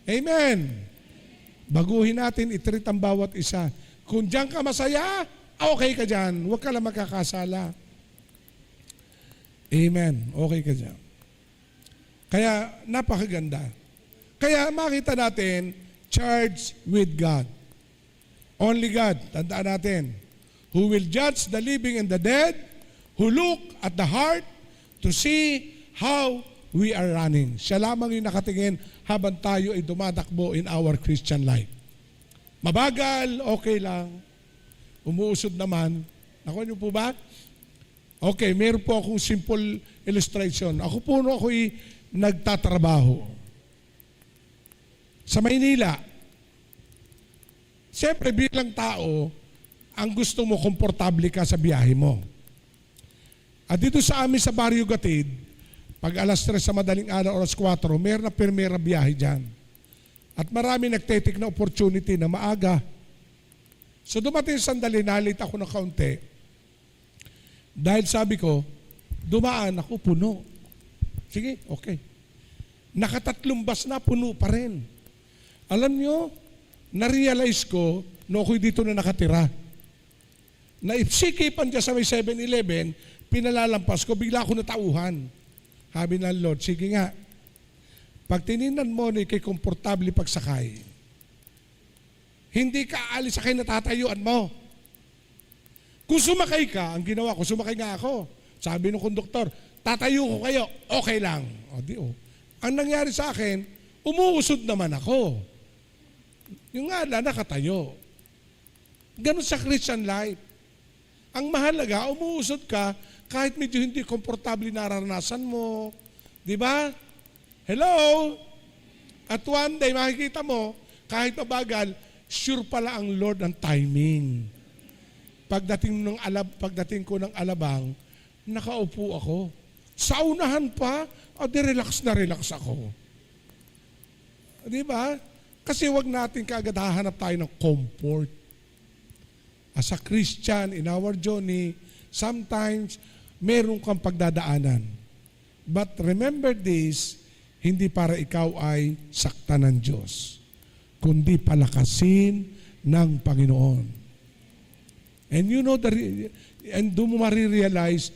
Amen. Baguhin natin, i-treat ang bawat isa. Kung diyan ka masaya, okay ka dyan. Huwag ka lang magkakasala. Amen. Okay ka dyan. Kaya, napakaganda. Kaya makita natin, charge with God. Only God. Tandaan natin. Who will judge the living and the dead, who look at the heart to see how we are running. Siya lamang yung nakatingin habang tayo ay dumadakbo in our Christian life. Mabagal, okay lang. Umuusod naman. Nakuha niyo po ba? Okay, meron po akong simple illustration. Ako'y nagtatrabaho. Sa Maynila. Siyempre, bilang tao, ang gusto mo, komportable ka sa biyahe mo. At dito sa amin sa Barrio Gatid, pag alas 3 sa madaling araw, alas 4, meron na permera biyahe dyan. At marami nagtetik na opportunity na maaga. So dumating sandali, nalit ako na kaunti. Dahil sabi ko, dumaan ako, puno. Sige, okay. Nakatatlong bus na, puno pa rin. Alam nyo, na-realize ko, no ako'y dito na nakatira, na if sikipan dyan sa may 7-Eleven, pinalalampas ko, bigla ako natauhan. Sabi ng Lord, sige nga, pag tininan mo na ikay komportable pagsakay, hindi ka aalis sa kayo na tatayuan mo. Kung sumakay ka, ang ginawa ko, sumakay nga ako. Sabi ng konduktor, tatayo ko kayo, okay lang. O di o. Ang nangyari sa akin, umuusod naman ako. Yung nga lang, nakatayo. Ganun sa Christian life. Ang mahalaga, umuusod ka, kahit medyo hindi komportable nararanasan mo. Di ba? Hello? At one day, makikita mo, kahit mabagal, sure pala ang Lord ang timing. Pagdating ko ng Alabang, nakaupo ako. Sa unahan pa, relax na relax ako. Di ba? Kasi wag natin kaagad hahanap tayo ng comfort. As a Christian, in our journey, sometimes, meron kang pagdadaanan. But remember this, hindi para ikaw ay saktan ng Diyos, kundi palakasin ng Panginoon. And you know, and doon mo marirealize,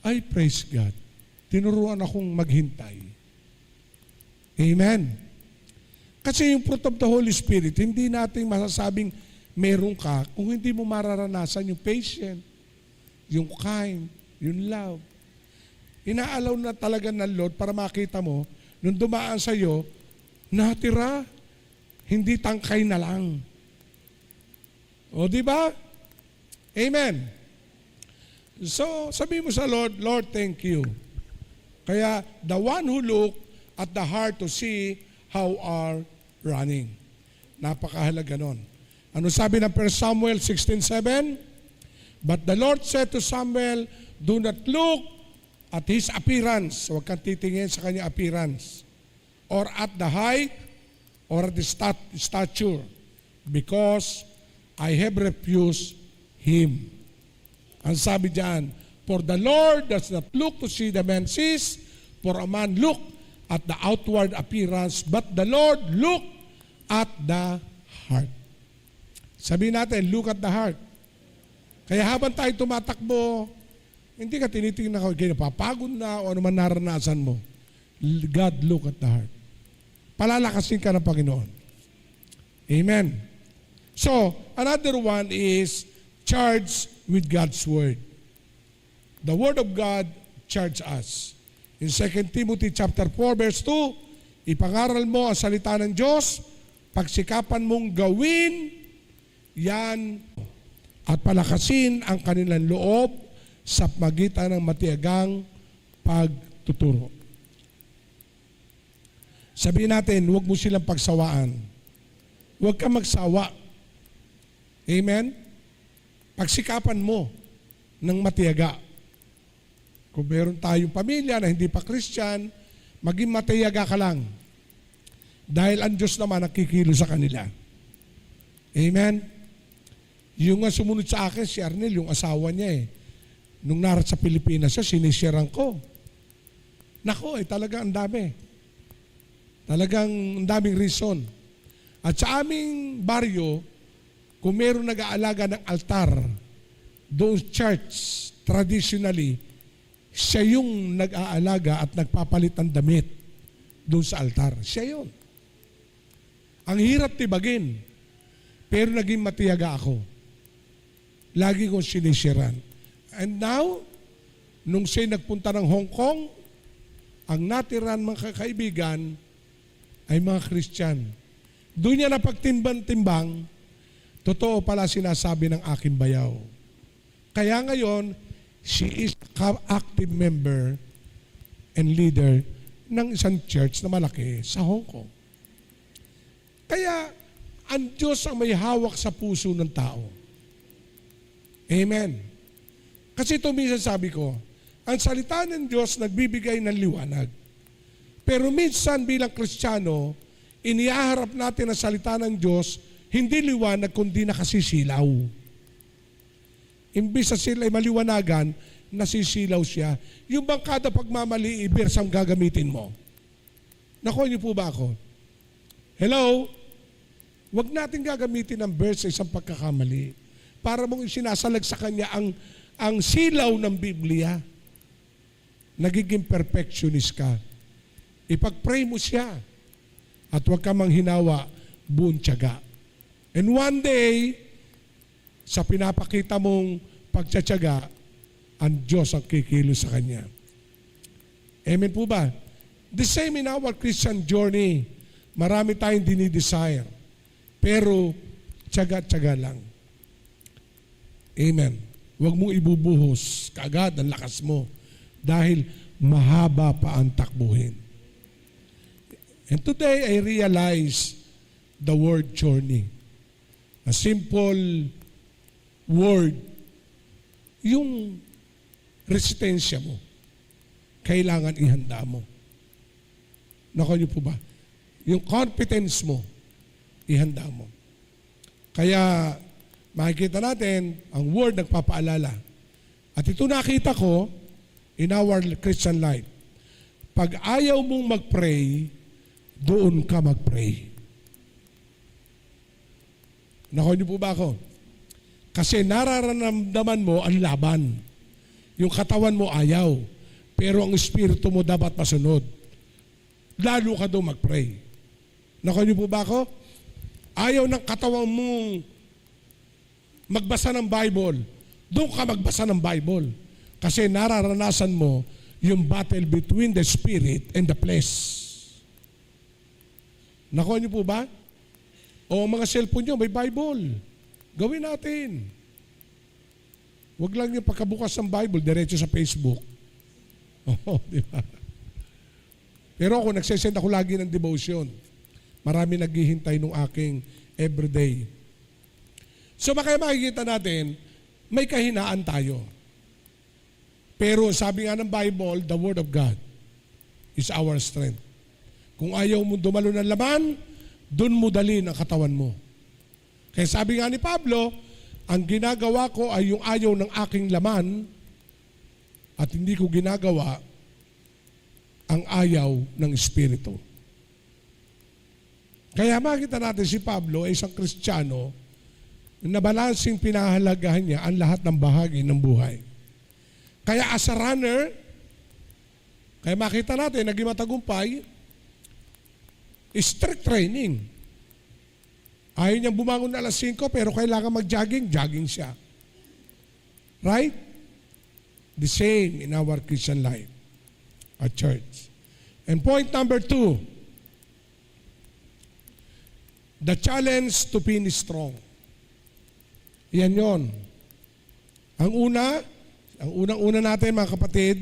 ay praise God, tinuruan akong maghintay. Amen. Kasi yung fruit of the Holy Spirit, hindi natin masasabing meron ka kung hindi mo mararanasan yung patient, yung kind, yung love. Inaalaw na talaga ng Lord para makita mo, nung dumaan sa iyo, natira, hindi tangkay na lang. O, di ba? Amen. So, sabi mo sa Lord, Lord, thank you. Kaya, the one who look at the heart to see how are running. Napakahalaga nun. Ano sabi ng 1 Samuel 16:7? But the Lord said to Samuel, do not look at his appearance. Huwag kang titingin sa kanyang appearance. Or at the height, or at the stature. Because I have refused him. Ang sabi diyan, for the Lord does not look to see the man sees, for a man look at the outward appearance, but the Lord look at the heart. Sabihin natin, look at the heart. Kaya habang tayo tumatakbo, hindi ka tinitingnan ko, napapagod na o ano man naranasan mo. God look at the heart. Palalakasin ka ng Panginoon. Amen. So, another one is charged with God's Word. The Word of God charge us. In 2 Timothy chapter 4 verse 2, ipangaral mo ang salita ng Diyos, pagsikapan mong gawin yan at palakasin ang kanilang loob sa pagitan ng matiyagang pagtuturo. Sabihin natin, huwag mo silang pagsawaan. Huwag kang magsawa. Amen? Pagsikapan mo ng matiyaga. Kung meron tayong pamilya na hindi pa Christian, maging matiyaga ka lang. Dahil ang Diyos naman nakikilo sa kanila. Amen? Yung nga sumunod sa akin, si Arnel, yung asawa niya nung narat sa Pilipinas siya, sinisharean ko. Nako, talaga ang dami. Talagang ang daming reason. At sa aming baryo, kung meron nag-aalaga ng altar, doon church, traditionally, siya yung nag-aalaga at nagpapalit ng damit doon sa altar. Siya yun. Ang hirap tibagin, pero naging matiyaga ako. Lagi kong sinisharean. And now, nung siya nagpunta ng Hong Kong, ang natiran mga kaibigan ay mga Christian. Doon niya napagtimbang-timbang, totoo pala sinasabi ng aking bayaw. Kaya ngayon, she is active member and leader ng isang church na malaki sa Hong Kong. Kaya, ang Diyos ang may hawak sa puso ng tao. Amen. Kasi ito minsan sabi ko, ang salita ng Diyos nagbibigay ng liwanag. Pero minsan bilang Kristiyano, inihaharap natin ang salita ng Diyos, hindi liwanag kundi nakasisilaw. Imbis na sila ay maliwanagan, nasisilaw siya. Yung bang kada pagmamali, ibersang gagamitin mo. Nakuha niyo po ba ako? Hello? Huwag natin gagamitin ang verse sa isang pagkakamali para mong isinasalag sa kanya ang silaw ng Biblia. nagiging perfectionist ka. Ipag-pray mo siya at huwag ka manghinawa, buong tiyaga. And one day, sa pinapakita mong pagtsatsaga, ang Diyos ang kikilos sa kanya. Amen po ba? The same in our Christian journey. Marami tayong dinidesire. Pero, tiyaga-tiyaga lang. Amen. Huwag mong ibubuhos kaagad ang lakas mo dahil mahaba pa ang takbuhin. And today, I realize the word journey. A simple word, yung resistensya mo, kailangan ihanda mo. Naku niyo po ba? Yung competence mo, ihanda mo. Kaya makikita natin, ang word nagpapaalala. At ito nakita ko in our Christian life. Pag ayaw mong mag-pray, doon ka mag-pray. Naku niyo po ba ako? Kasi nararamdaman mo ang laban. Yung katawan mo ayaw. Pero ang espiritu mo dapat masunod. Lalo ka doon mag-pray. Naku niyo po ba ako? Ayaw ng katawan mong magbasa ng Bible. Doon ka magbasa ng Bible. Kasi nararanasan mo yung battle between the spirit and the flesh. Naku niyo po ba? O mga cellphone nyo, may Bible. Gawin natin. Huwag lang yung pagkabukas ng Bible, diretso sa Facebook. Oo, di ba? Pero ako, nagsesend ako lagi ng devotion. Marami naghihintay nung aking everyday. So kaya makikita natin, may kahinaan tayo. Pero sabi nga ng Bible, the Word of God is our strength. Kung ayaw mo dumalo ng laman, doon mo dalhin ang katawan mo. Kaya sabi nga ni Pablo, ang ginagawa ko ay yung ayaw ng aking laman at hindi ko ginagawa ang ayaw ng Espiritu. Kaya makita natin si Pablo ay isang Kristiyano na balansing pinahalagahan niya ang lahat ng bahagi ng buhay. Kaya as a runner, kaya makita natin, naging matagumpay, strict training. Ayaw niyang bumangon na alas 5 pero kailangan mag-jogging, jogging siya. Right? The same in our Christian life at church. And point number 2, the challenge to finish strong. Yan yon. Ang unang-una natin mga kapatid,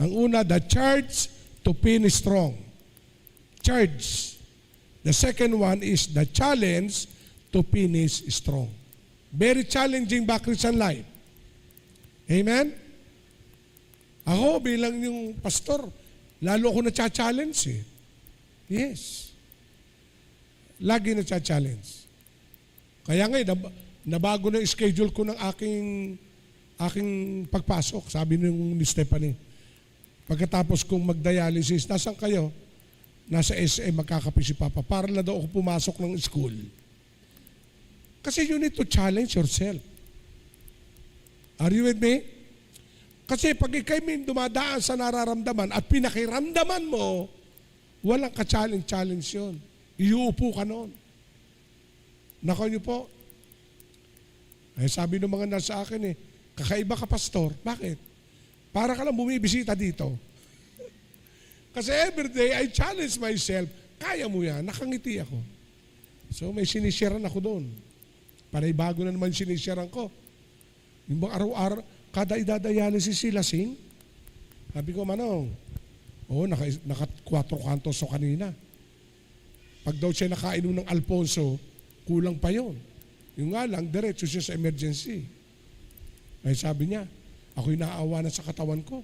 ang una, the charge to finish strong. Charge. The second one is the challenge to finish strong. Very challenging ba Christian life? Amen? Ako bilang yung pastor, lalo ako na-challenge eh. Yes. Lagi na-challenge. Kaya ngayon, nabago na yung schedule ko ng aking pagpasok. Sabi ni Stephanie, pagkatapos kong mag-dialysis, nasan kayo? Nasa SM, magkakape si Papa. Para na daw ako pumasok ng school. Kasi you need to challenge yourself. Are you with me? Kasi pag ikay may dumadaan sa nararamdaman at pinakiramdaman mo, walang ka-challenge yun. Iuupo ka noon. Nako niyo po. Ay sabi ng mga nasa akin kakaiba ka pastor. Bakit? Para ka lang bumibisita dito. Kasi everyday I challenge myself. Kaya mo yan. Nakangiti ako. So may sinisharean ako doon. Panay bago na naman sinisharean ko. Yung bang araw-araw, kada idadialysis si Lasing. Sabi ko, Manong, naka 4 kantos so kanina. Pag daw siya nakainom ng Alfonso, kulang pa yon. Yung nga lang, diretso siya sa emergency. Ay sabi niya, ako'y naawa na sa katawan ko.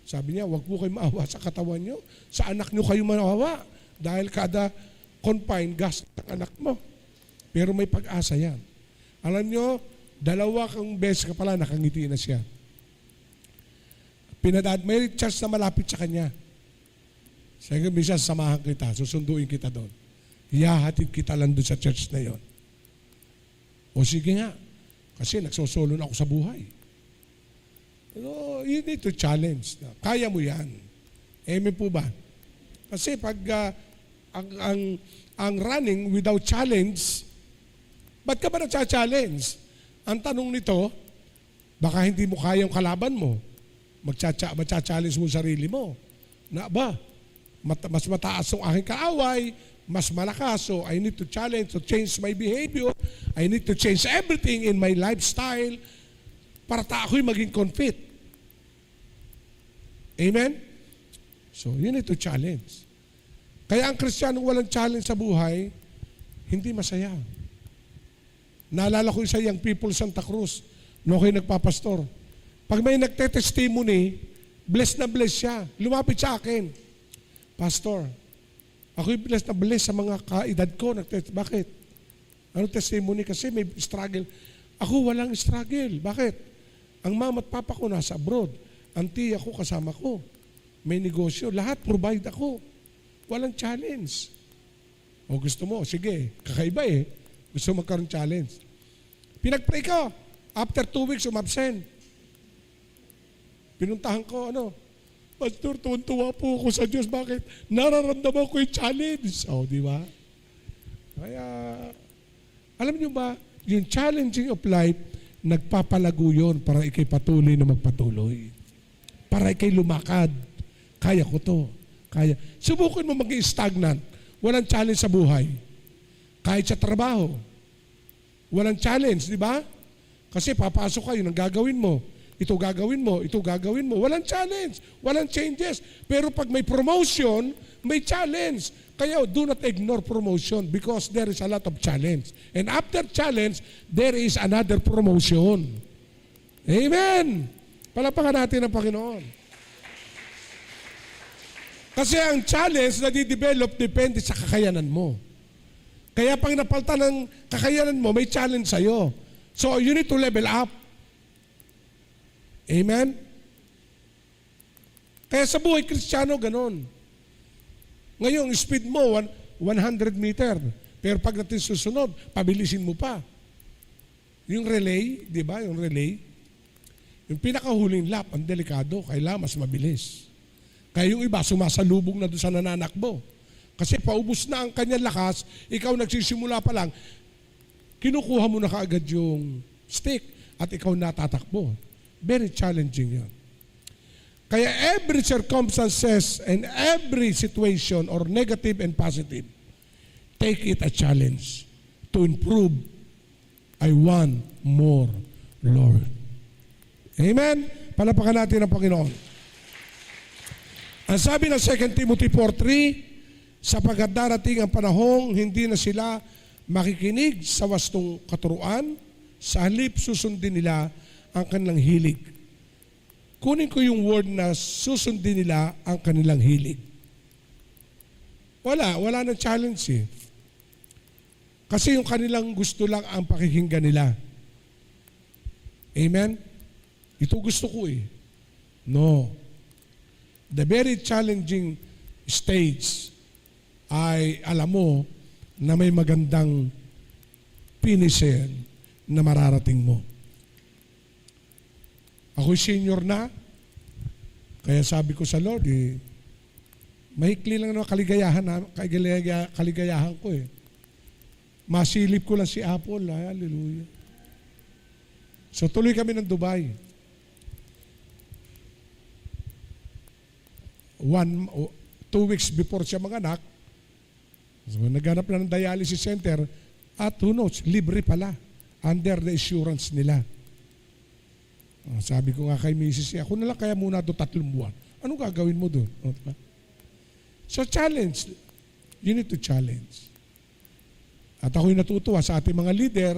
Sabi niya, wag po kayo maawa sa katawan niyo. Sa anak niyo kayo maawa. Dahil kada confine, gas ng anak mo. Pero may pag-asa yan. Alam niyo, 2 beses ka pala, nakangiti na siya. May church na malapit sa kanya. Sabi ko, minsan samahan kita, susunduin kita doon. Ihahatid kita lang doon sa church na yon. O sige nga, kasi nagsosolo na ako sa buhay. No, you need to challenge. Kaya mo yan. Amen po ba? Kasi pag ang running without challenge, ba't ka ba nagcha-challenge? Ang tanong nito, baka hindi mo kaya yung kalaban mo. Magcha-challenge mo sarili mo. Na ba? Mas mataas ang aking kaaway, mas malakas, so I need to challenge to change my behavior. I need to change everything in my lifestyle para ako'y maging confit. Amen? So, you need to challenge. Kaya ang Kristiyanong walang challenge sa buhay, hindi masaya. Naalala ko isa yung people Santa Cruz, no kayo nagpapastor. Pag may nagte-testimony, blessed na blessed siya. Lumapit sa akin, Pastor, ako'y blessed na blessed sa mga kaedad ko. Bakit? Ano testimony? Kasi may struggle. Ako walang struggle. Bakit? Ang mama at papa ko nasa abroad. Ang tiya ko kasama ko. May negosyo. Lahat provide ako. Walang challenge. O gusto mo, sige, kakaiba eh. Gusto mo magkaroon challenge. Pinag-pray ko. After 2 weeks, umabsent. Pinuntahan ko, Pastor, tuwan-tuwa po ako sa Diyos. Bakit? Nararamdaman ko yung challenge. O, di ba? Kaya, alam niyo ba, yung challenging of life, nagpapalago yun para ikay patuloy na magpatuloy. Para ikay lumakad. Kaya ko to. Kaya. Subukin mo maging stagnant. Walang challenge sa buhay. Kahit sa trabaho. Walang challenge, di ba? Kasi papasok kayo ng gagawin mo. Ito gagawin mo, ito gagawin mo. Walang challenge, walang changes. Pero pag may promotion, may challenge. Kaya do not ignore promotion because there is a lot of challenge. And after challenge, there is another promotion. Amen! Palapakan natin ang Panginoon. Kasi ang challenge na di-develop depende sa kakayanan mo. Kaya pag napalta ng kakayanan mo, may challenge sa'yo. So you need to level up. Amen? Kaya sa buhay Kristiyano, ganon. Ngayon, speed mo, 100 meter. Pero pag natin susunod, pabilisin mo pa. Yung relay, di ba? Yung relay. Yung pinakahuling lap, ang delikado. Kailangan mas mabilis. Kaya yung iba, sumasalubong na doon sa nananakbo. Kasi paubos na ang kanyang lakas, ikaw nagsisimula pa lang, kinukuha mo na kaagad yung stick at ikaw natatakbo. Very challenging yan. Kaya every circumstances and every situation or negative and positive, take it a challenge to improve. I want more, Lord. Amen? Palapakan natin ang Panginoon. Ang sabi ng 2 Timothy 4:3, sapagkat darating ang panahong hindi na sila makikinig sa wastong katuruan, sa halip susundin nila ang kanilang hilig. Kunin ko yung word na susundin nila ang kanilang hilig. Wala nang challenge eh. Kasi yung kanilang gusto lang ang pakikinggan nila. Amen? Ito gusto ko eh. No. The very challenging stage ay alam mo na may magandang finisher na mararating mo. Ako'y senior na, kaya sabi ko sa Lord, mahikli lang naman kaligayahan ko eh. Masilip ko lang si Apple, hallelujah. So tuloy kami ng Dubai. 2 weeks before siya manganak, so, naghanap na ng dialysis center, at who knows, libre pala, under the assurance nila. Sabi ko nga kay Mrs. Ako na lang kaya muna doon 3 buwan. Anong gagawin mo doon? So challenge. You need to challenge. At ako'y natutuwa sa ating mga leader,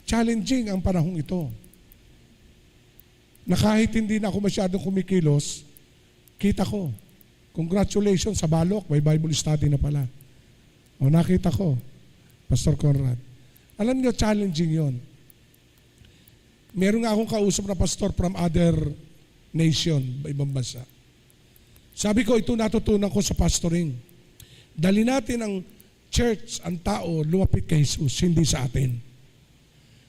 challenging ang panahong ito. Na kahit hindi na ako masyadong kumikilos, kita ko. Congratulations sa Balok, may Bible study na pala. Nakita ko, Pastor Conrad. Alam niyo, challenging yon. Meron nga akong kausap na pastor from other nation, ibang bansa. Sabi ko, ito natutunan ko sa pastoring. Dali natin ang church, ang tao, lumapit kay Jesus, hindi sa atin.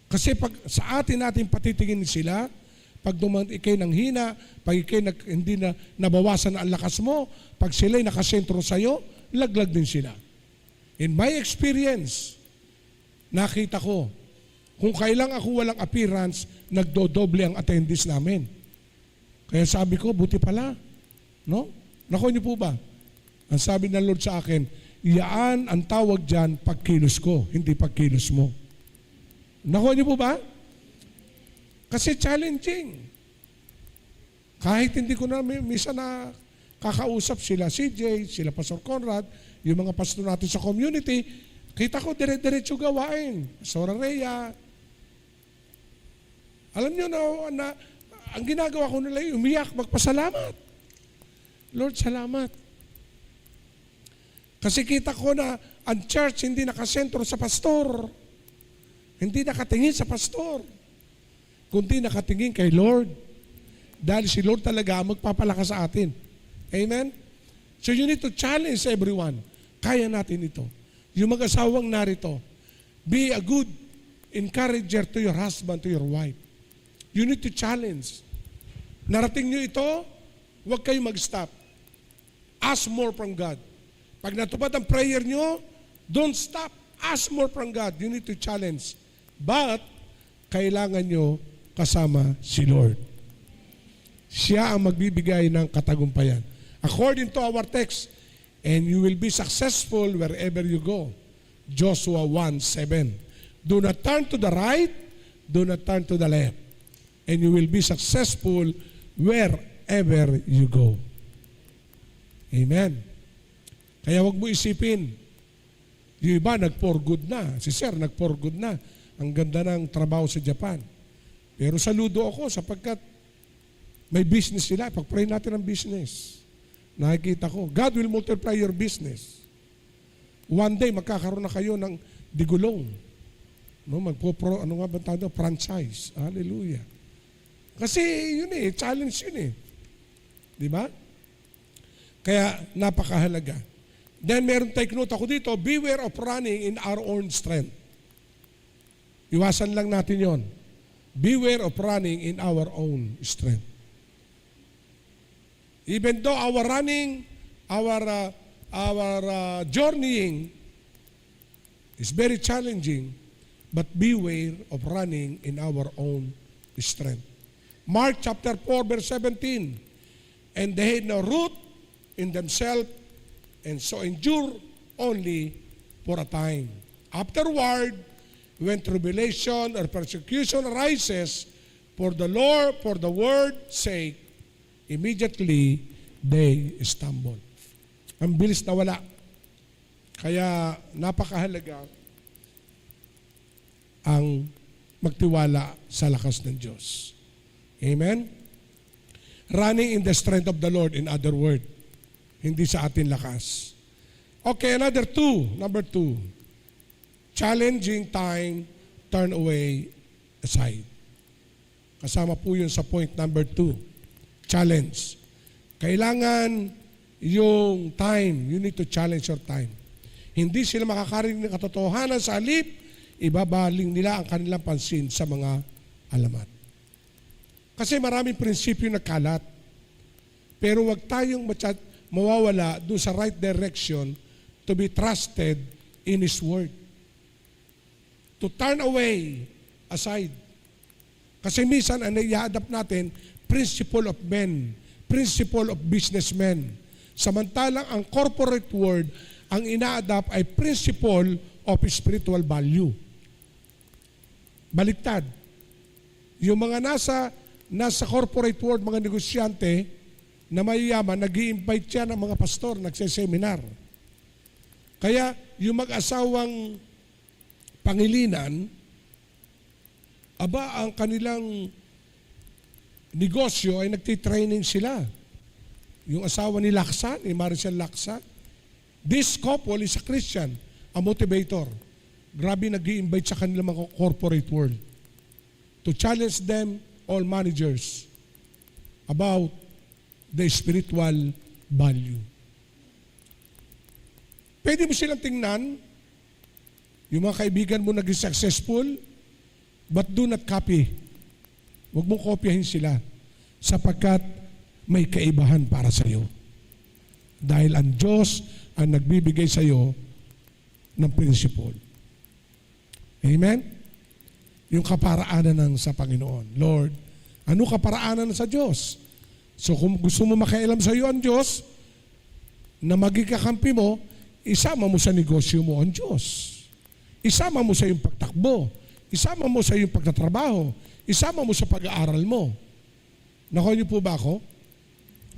Kasi pag sa atin natin patitingin sila, pag ikay nang hina, pag ikay hindi na nabawasan ang lakas mo, pag sila'y nakasentro sa'yo, laglag din sila. In my experience, nakita ko, kung kailang ako walang appearance, nagdodoble ang attendees namin. Kaya sabi ko, buti pala. No? Naku niyo po ba? Ang sabi ng Lord sa akin, yaan ang tawag dyan pagkilos ko, hindi pagkilos mo. Naku niyo po ba? Kasi challenging. Kahit hindi ko na misa na kakausap sila CJ, sila Pastor Conrad, yung mga pastor natin sa community, kita ko dire-diretso gawain. Pastor Rhea. Alam nyo na ang ginagawa ko nila ay umiyak, magpasalamat. Lord, salamat. Kasi kita ko na ang church hindi nakasentro sa pastor. Hindi nakatingin sa pastor. Kundi nakatingin kay Lord. Dahil si Lord talaga magpapalakas sa atin. Amen? So you need to challenge everyone. Kaya natin ito. Yung mag-asawang narito, be a good encourager to your husband, to your wife. You need to challenge. Narating nyo ito, huwag kayo mag-stop. Ask more from God. Pag natupad ang prayer nyo, don't stop. Ask more from God. You need to challenge. But, kailangan nyo kasama si Lord. Siya ang magbibigay ng katagumpayan. According to our text, and you will be successful wherever you go. Joshua 1:7. Do not turn to the right, do not turn to the left, and you will be successful wherever you go. Amen. Kaya wag mo isipin, yung iba nag-for good na. Si Sir nag-for good na. Ang ganda ng trabaho sa Japan. Pero saludo ako sapagkat may business sila. Pag-pray natin ang business. Nakikita ko, God will multiply your business. One day, magkakaroon na kayo ng digulong. No, ano nga ba tawag? Franchise. Hallelujah. Kasi yun challenge yun Di ba? Kaya napakahalaga. Then meron take note ako dito, beware of running in our own strength. Iwasan lang natin yon. Beware of running in our own strength. Even though our running, our journeying is very challenging, but beware of running in our own strength. Mark chapter 4 verse 17, and they had no root in themselves, and so endure only for a time. Afterward, when tribulation or persecution arises for the Lord, for the word's sake, immediately they stumble. Ang bilis na wala. Kaya napakahalaga ang magtiwala sa lakas ng Diyos. Amen? Running in the strength of the Lord, in other words. Hindi sa atin lakas. Okay, number two. Challenging time, turn away aside. Kasama po yun sa point number 2. Challenge. Kailangan yung time, you need to challenge your time. Hindi sila makakarinig ng katotohanan sa halip, ibabaling nila ang kanilang pansin sa mga alamat. Kasi maraming prinsipyo na kalat. Pero wag tayong mawawala doon sa right direction to be trusted in His Word. To turn away aside. Kasi minsan ang i-adapt natin, principle of men, principle of businessmen. Samantalang ang corporate world, ang ina-adapt ay principle of spiritual value. Baliktad. Yung mga nasa corporate world, mga negosyante, na mayayaman, nag-i-invite siya ng mga pastor, nagseseminar. Kaya yung mag-asawang pangilinan, ang kanilang negosyo ay nagtitraining sila. Yung asawa ni Laksa, ni Maricel Laksa, this couple is a Christian, a motivator. Grabe nag-i-invite sa kanilang mga corporate world to challenge them, all managers, about the spiritual value. Pwede mo silang tingnan, yung mga kaibigan mo naging successful, but do not copy Huwag mong kopyahin sila sapagkat may kaibahan para sa iyo. Dahil ang Diyos ang nagbibigay sa iyo ng principle. Amen? Yung kaparaanan ng sa Panginoon. Lord, ano kaparaanan sa Diyos? So kung gusto mo makialam sa iyo ang Diyos, na maging kakampi mo, isama mo sa negosyo mo ang Diyos. Isama mo sa iyong pagtakbo. Isama mo sa iyong pagtatrabaho. Isama mo sa pag-aaral mo. Nakuha niyo po ba ako?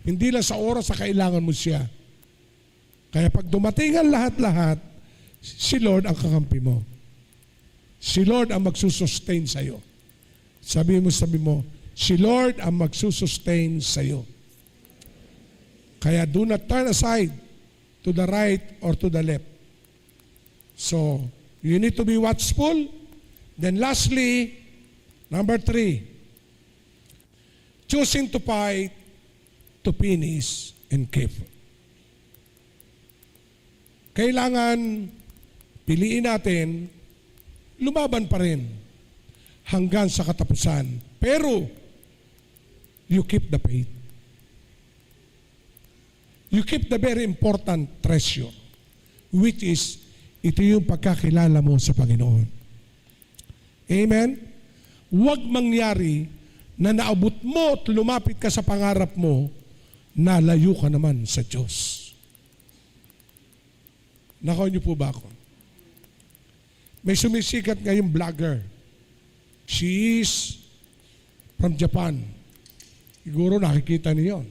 Hindi lang sa oras sa kailangan mo siya. Kaya pag dumating ang lahat-lahat, si Lord ang kakampi mo. Si Lord ang magsusustain sa iyo. Sabi mo, si Lord ang magsusustain sa iyo. Kaya do not turn aside to the right or to the left. So, you need to be watchful. Then lastly, number 3, choosing to fight, to finish, and keep. Kailangan piliin natin, lumaban pa rin hanggang sa katapusan. Pero, you keep the faith. You keep the very important treasure, which is, ito yung pagkakilala mo sa Panginoon. Amen? Huwag mangyari na naabot mo at lumapit ka sa pangarap mo, na layo ka naman sa Diyos. Nakuha niyo po ba ako? May sumisikat ngayong vlogger. She is from Japan. Siguro nakikita niyo yun.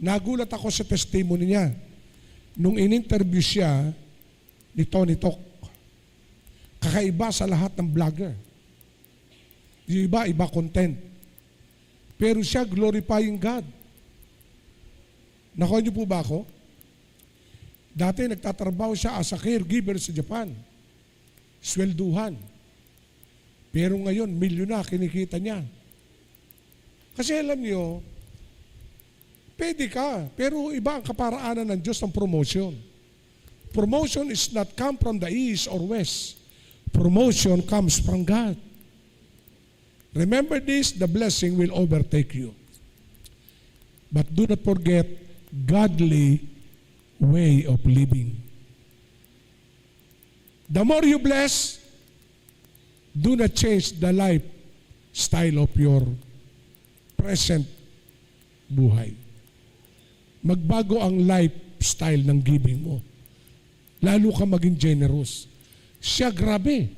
Nagulat ako sa testimony niya. Nung in-interview siya ni Tony Talk, kakaiba sa lahat ng vlogger. Yung iba content. Pero siya glorifying God. Nakuha niyo po ba ako? Dati nagtatrabaho siya as a caregiver sa Japan. Swelduhan. Pero ngayon, milyon na kinikita niya. Kasi alam niyo, pwede ka, pero iba ang kaparaanan ng Diyos ng promotion. Promotion is not come from the east or west. Promotion comes from God. Remember this, the blessing will overtake you. But do not forget godly way of living. The more you bless, do not change the lifestyle of your present buhay. Magbago ang lifestyle ng giving mo. Lalo ka maging generous. Siya grabe.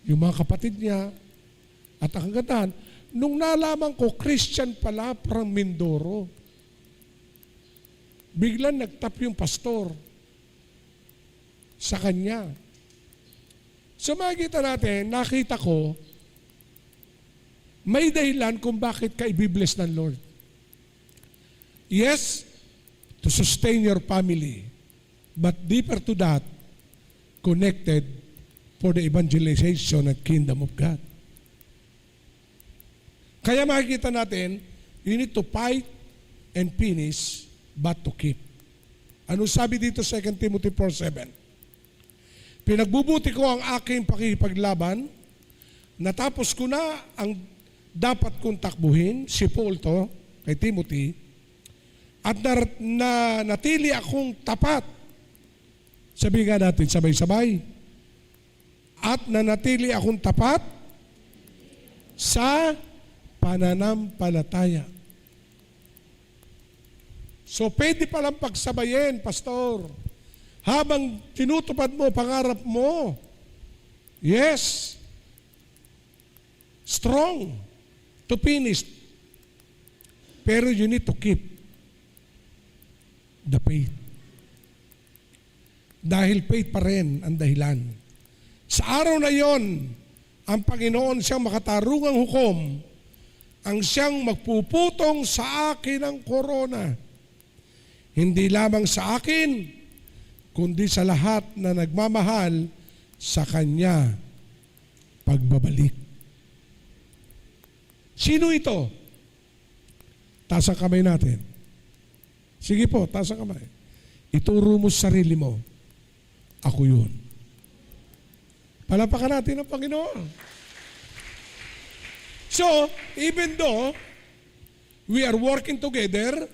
Yung mga kapatid niya, at ang kagandahan, nung nalaman ko, Christian pala from Mindoro. Biglang nagtap yung pastor sa kanya. So makikita natin, nakita ko, may dahilan kung bakit ka i-bless ng Lord. Yes, to sustain your family. But deeper to that, connected for the evangelization and kingdom of God. Kaya makikita natin, you need to fight and finish, but to keep. Ano sabi dito 2 Timothy 4:7? Pinagbubuti ko ang aking pakikipaglaban, natapos ko na ang dapat kong takbuhin, si Paul to, kay Timothy, at natili akong tapat. Sabihin nga natin, sabay-sabay. At nanatili akong tapat sa pananampalataya. So, pwede palang pagsabayin, pastor. Habang tinutupad mo, pangarap mo. Yes. Strong to finish. Pero you need to keep the faith. Dahil faith pa rin ang dahilan. Sa araw na yon, ang Panginoon siyang makatarungang hukom, ang siyang magpuputong sa akin ng korona. Hindi lamang sa akin, kundi sa lahat na nagmamahal sa Kanya pagbabalik. Sino ito? Taas ang kamay natin. Sige po, taas ang kamay. Ituro mo sa sarili mo, ako yun. Palapakan natin ang Panginoon. So, even though we are working together,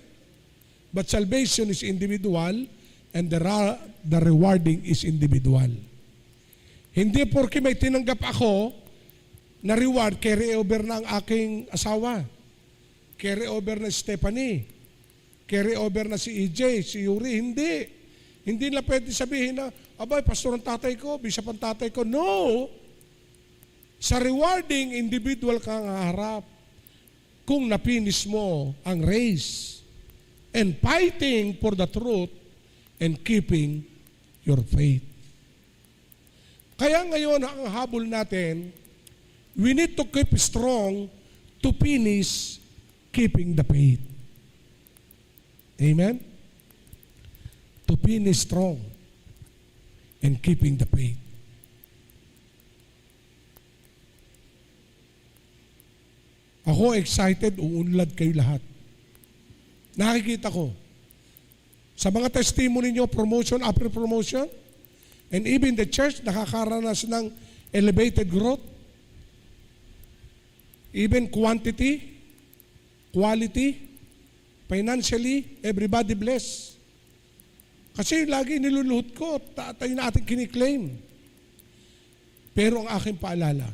but salvation is individual and the rewarding is individual. Hindi porke may tinanggap ako na reward, carry over na ang aking asawa. Carry over na si Stephanie. Carry over na si EJ, si Yuri. Hindi. Hindi na pwede sabihin na, abay, pastor ang tatay ko, bishop ang tatay ko. No! Sa rewarding, individual kang harap kung napinis mo ang race and fighting for the truth and keeping your faith. Kaya ngayon, ang habol natin, we need to keep strong to finish keeping the faith. Amen? To finish strong and keeping the faith. Ako excited, uunlad kayo lahat. Nakikita ko, sa mga testimony nyo, promotion after promotion, and even the church nakakaranas ng elevated growth, even quantity, quality, financially, everybody bless. Kasi lagi niluluhod ko, tayo na ating kiniklaim. Pero ang aking paalala,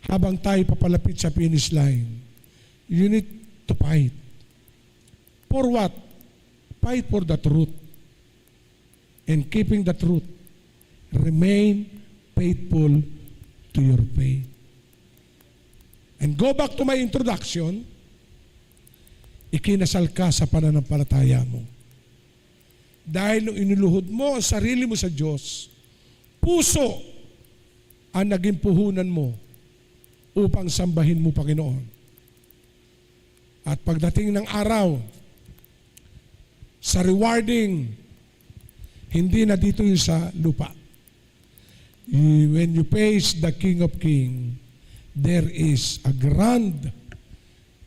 habang tayo papalapit sa finish line, you need to fight. For what? Fight for the truth. And keeping the truth, remain faithful to your faith. And go back to my introduction, ikinasal ka sa pananampalataya mo. Dahil nung inuluhod mo ang sarili mo sa Diyos, puso ang naging puhunan mo upang sambahin mo, Panginoon. At pagdating ng araw, sa rewarding, hindi na dito yung sa lupa. When you face the King of Kings, there is a grand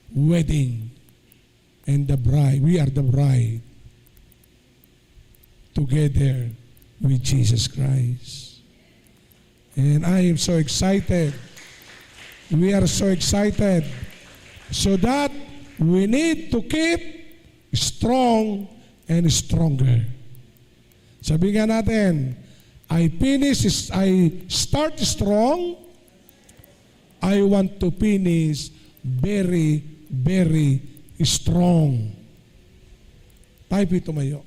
wedding and the bride, we are the bride together with Jesus Christ. And I am so excited. We are so excited. So that we need to keep strong and stronger. Sabi nga natin, I start strong, I want to finish very, very strong. Tayo po'y tumayo.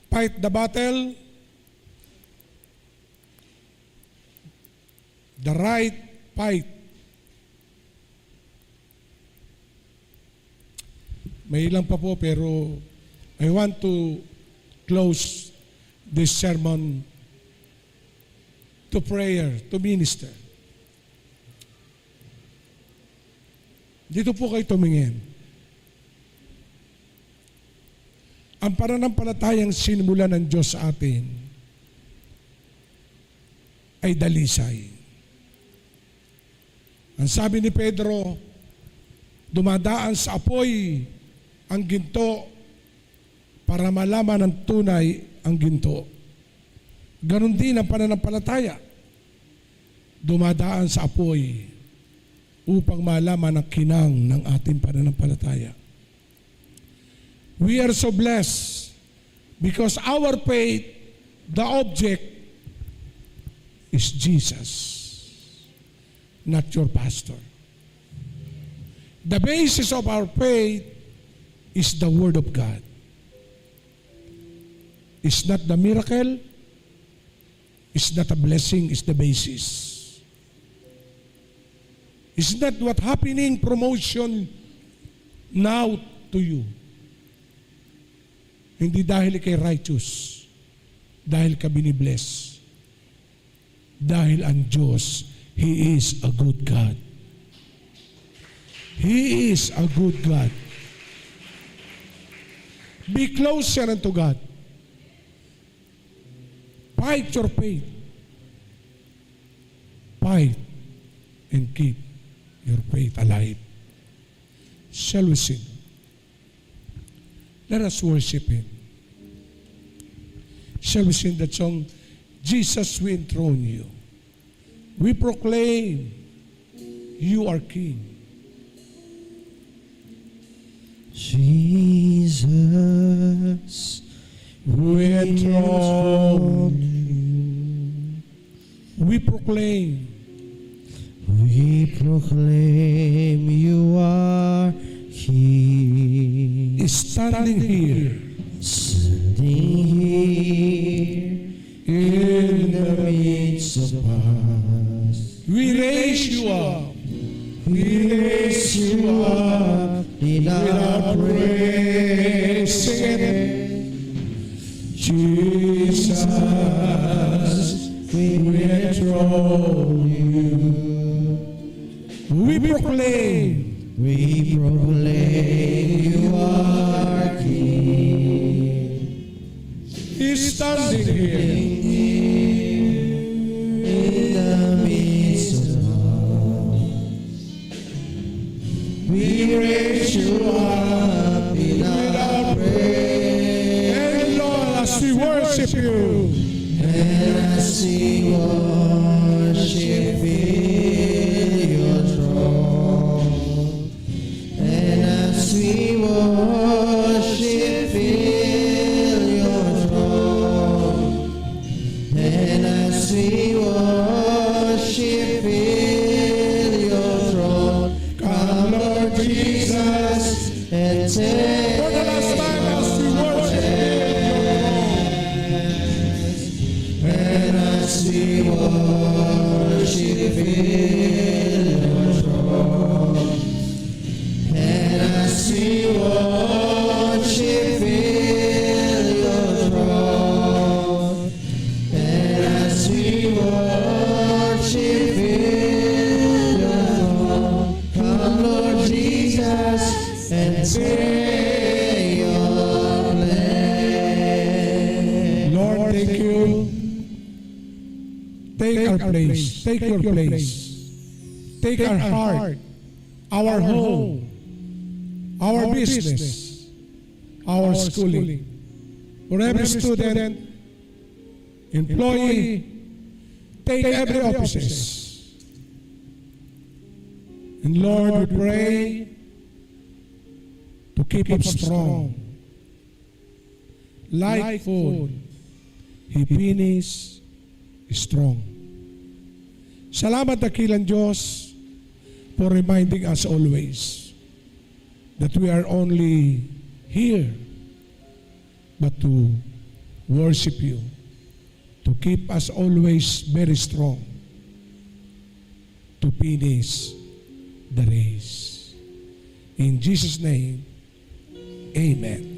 Fight the battle, the right fight. May ilang pa po pero I want to close this sermon to prayer, to minister. Dito po kayo tumingin. Ang pananampalatayang sinimula ng Diyos sa atin ay dalisay. Ang sabi ni Pedro, dumadaan sa apoy ang ginto para malaman ng tunay ang ginto. Ganon din ang pananampalataya. Dumadaan sa apoy upang malaman ang kinang ng ating pananampalataya. We are so blessed because our faith, the object, is Jesus, not your pastor. The basis of our faith is the Word of God. It's not the miracle, it's not a blessing, it's the basis. It's not what happening, promotion now to you. Hindi dahil kay righteous, dahil ka binibless. Dahil ang Diyos, He is a good God. He is a good God. Be closer unto God. Fight your faith. Fight and keep your faith alive. Shall we sing? Let us worship Him. Shall we sing that song? Jesus, we enthrone you. We proclaim you are King. Jesus, We enthrone you. We proclaim you are King. standing here Standing here in the midst of us. we raise you up. We raise you up in our praise. Sing it. Jesus, we enthrone you. We proclaim We proclaim you are King. He's standing here. In the midst of us, we raise you up in our praise. And Lord, as we worship you, And as we worship in your throne, and as we worship in your throne, and as we worship in your throne, come Lord Jesus and take for the last time as we worship and as we worship in your throne, and as we worship in your throne, and as we worship in your throne, come Lord Jesus and take your place. Lord, thank you. Take our place. Take your place. Take our heart, our home, our business, our schooling. For every student, employee, take every offices. And Lord, we pray to keep us strong. Like food, He finished strong. Salamat dakilang Diyos for reminding us always that we are only here but to worship you, to keep us always very strong, to finish the race. In Jesus' name, amen.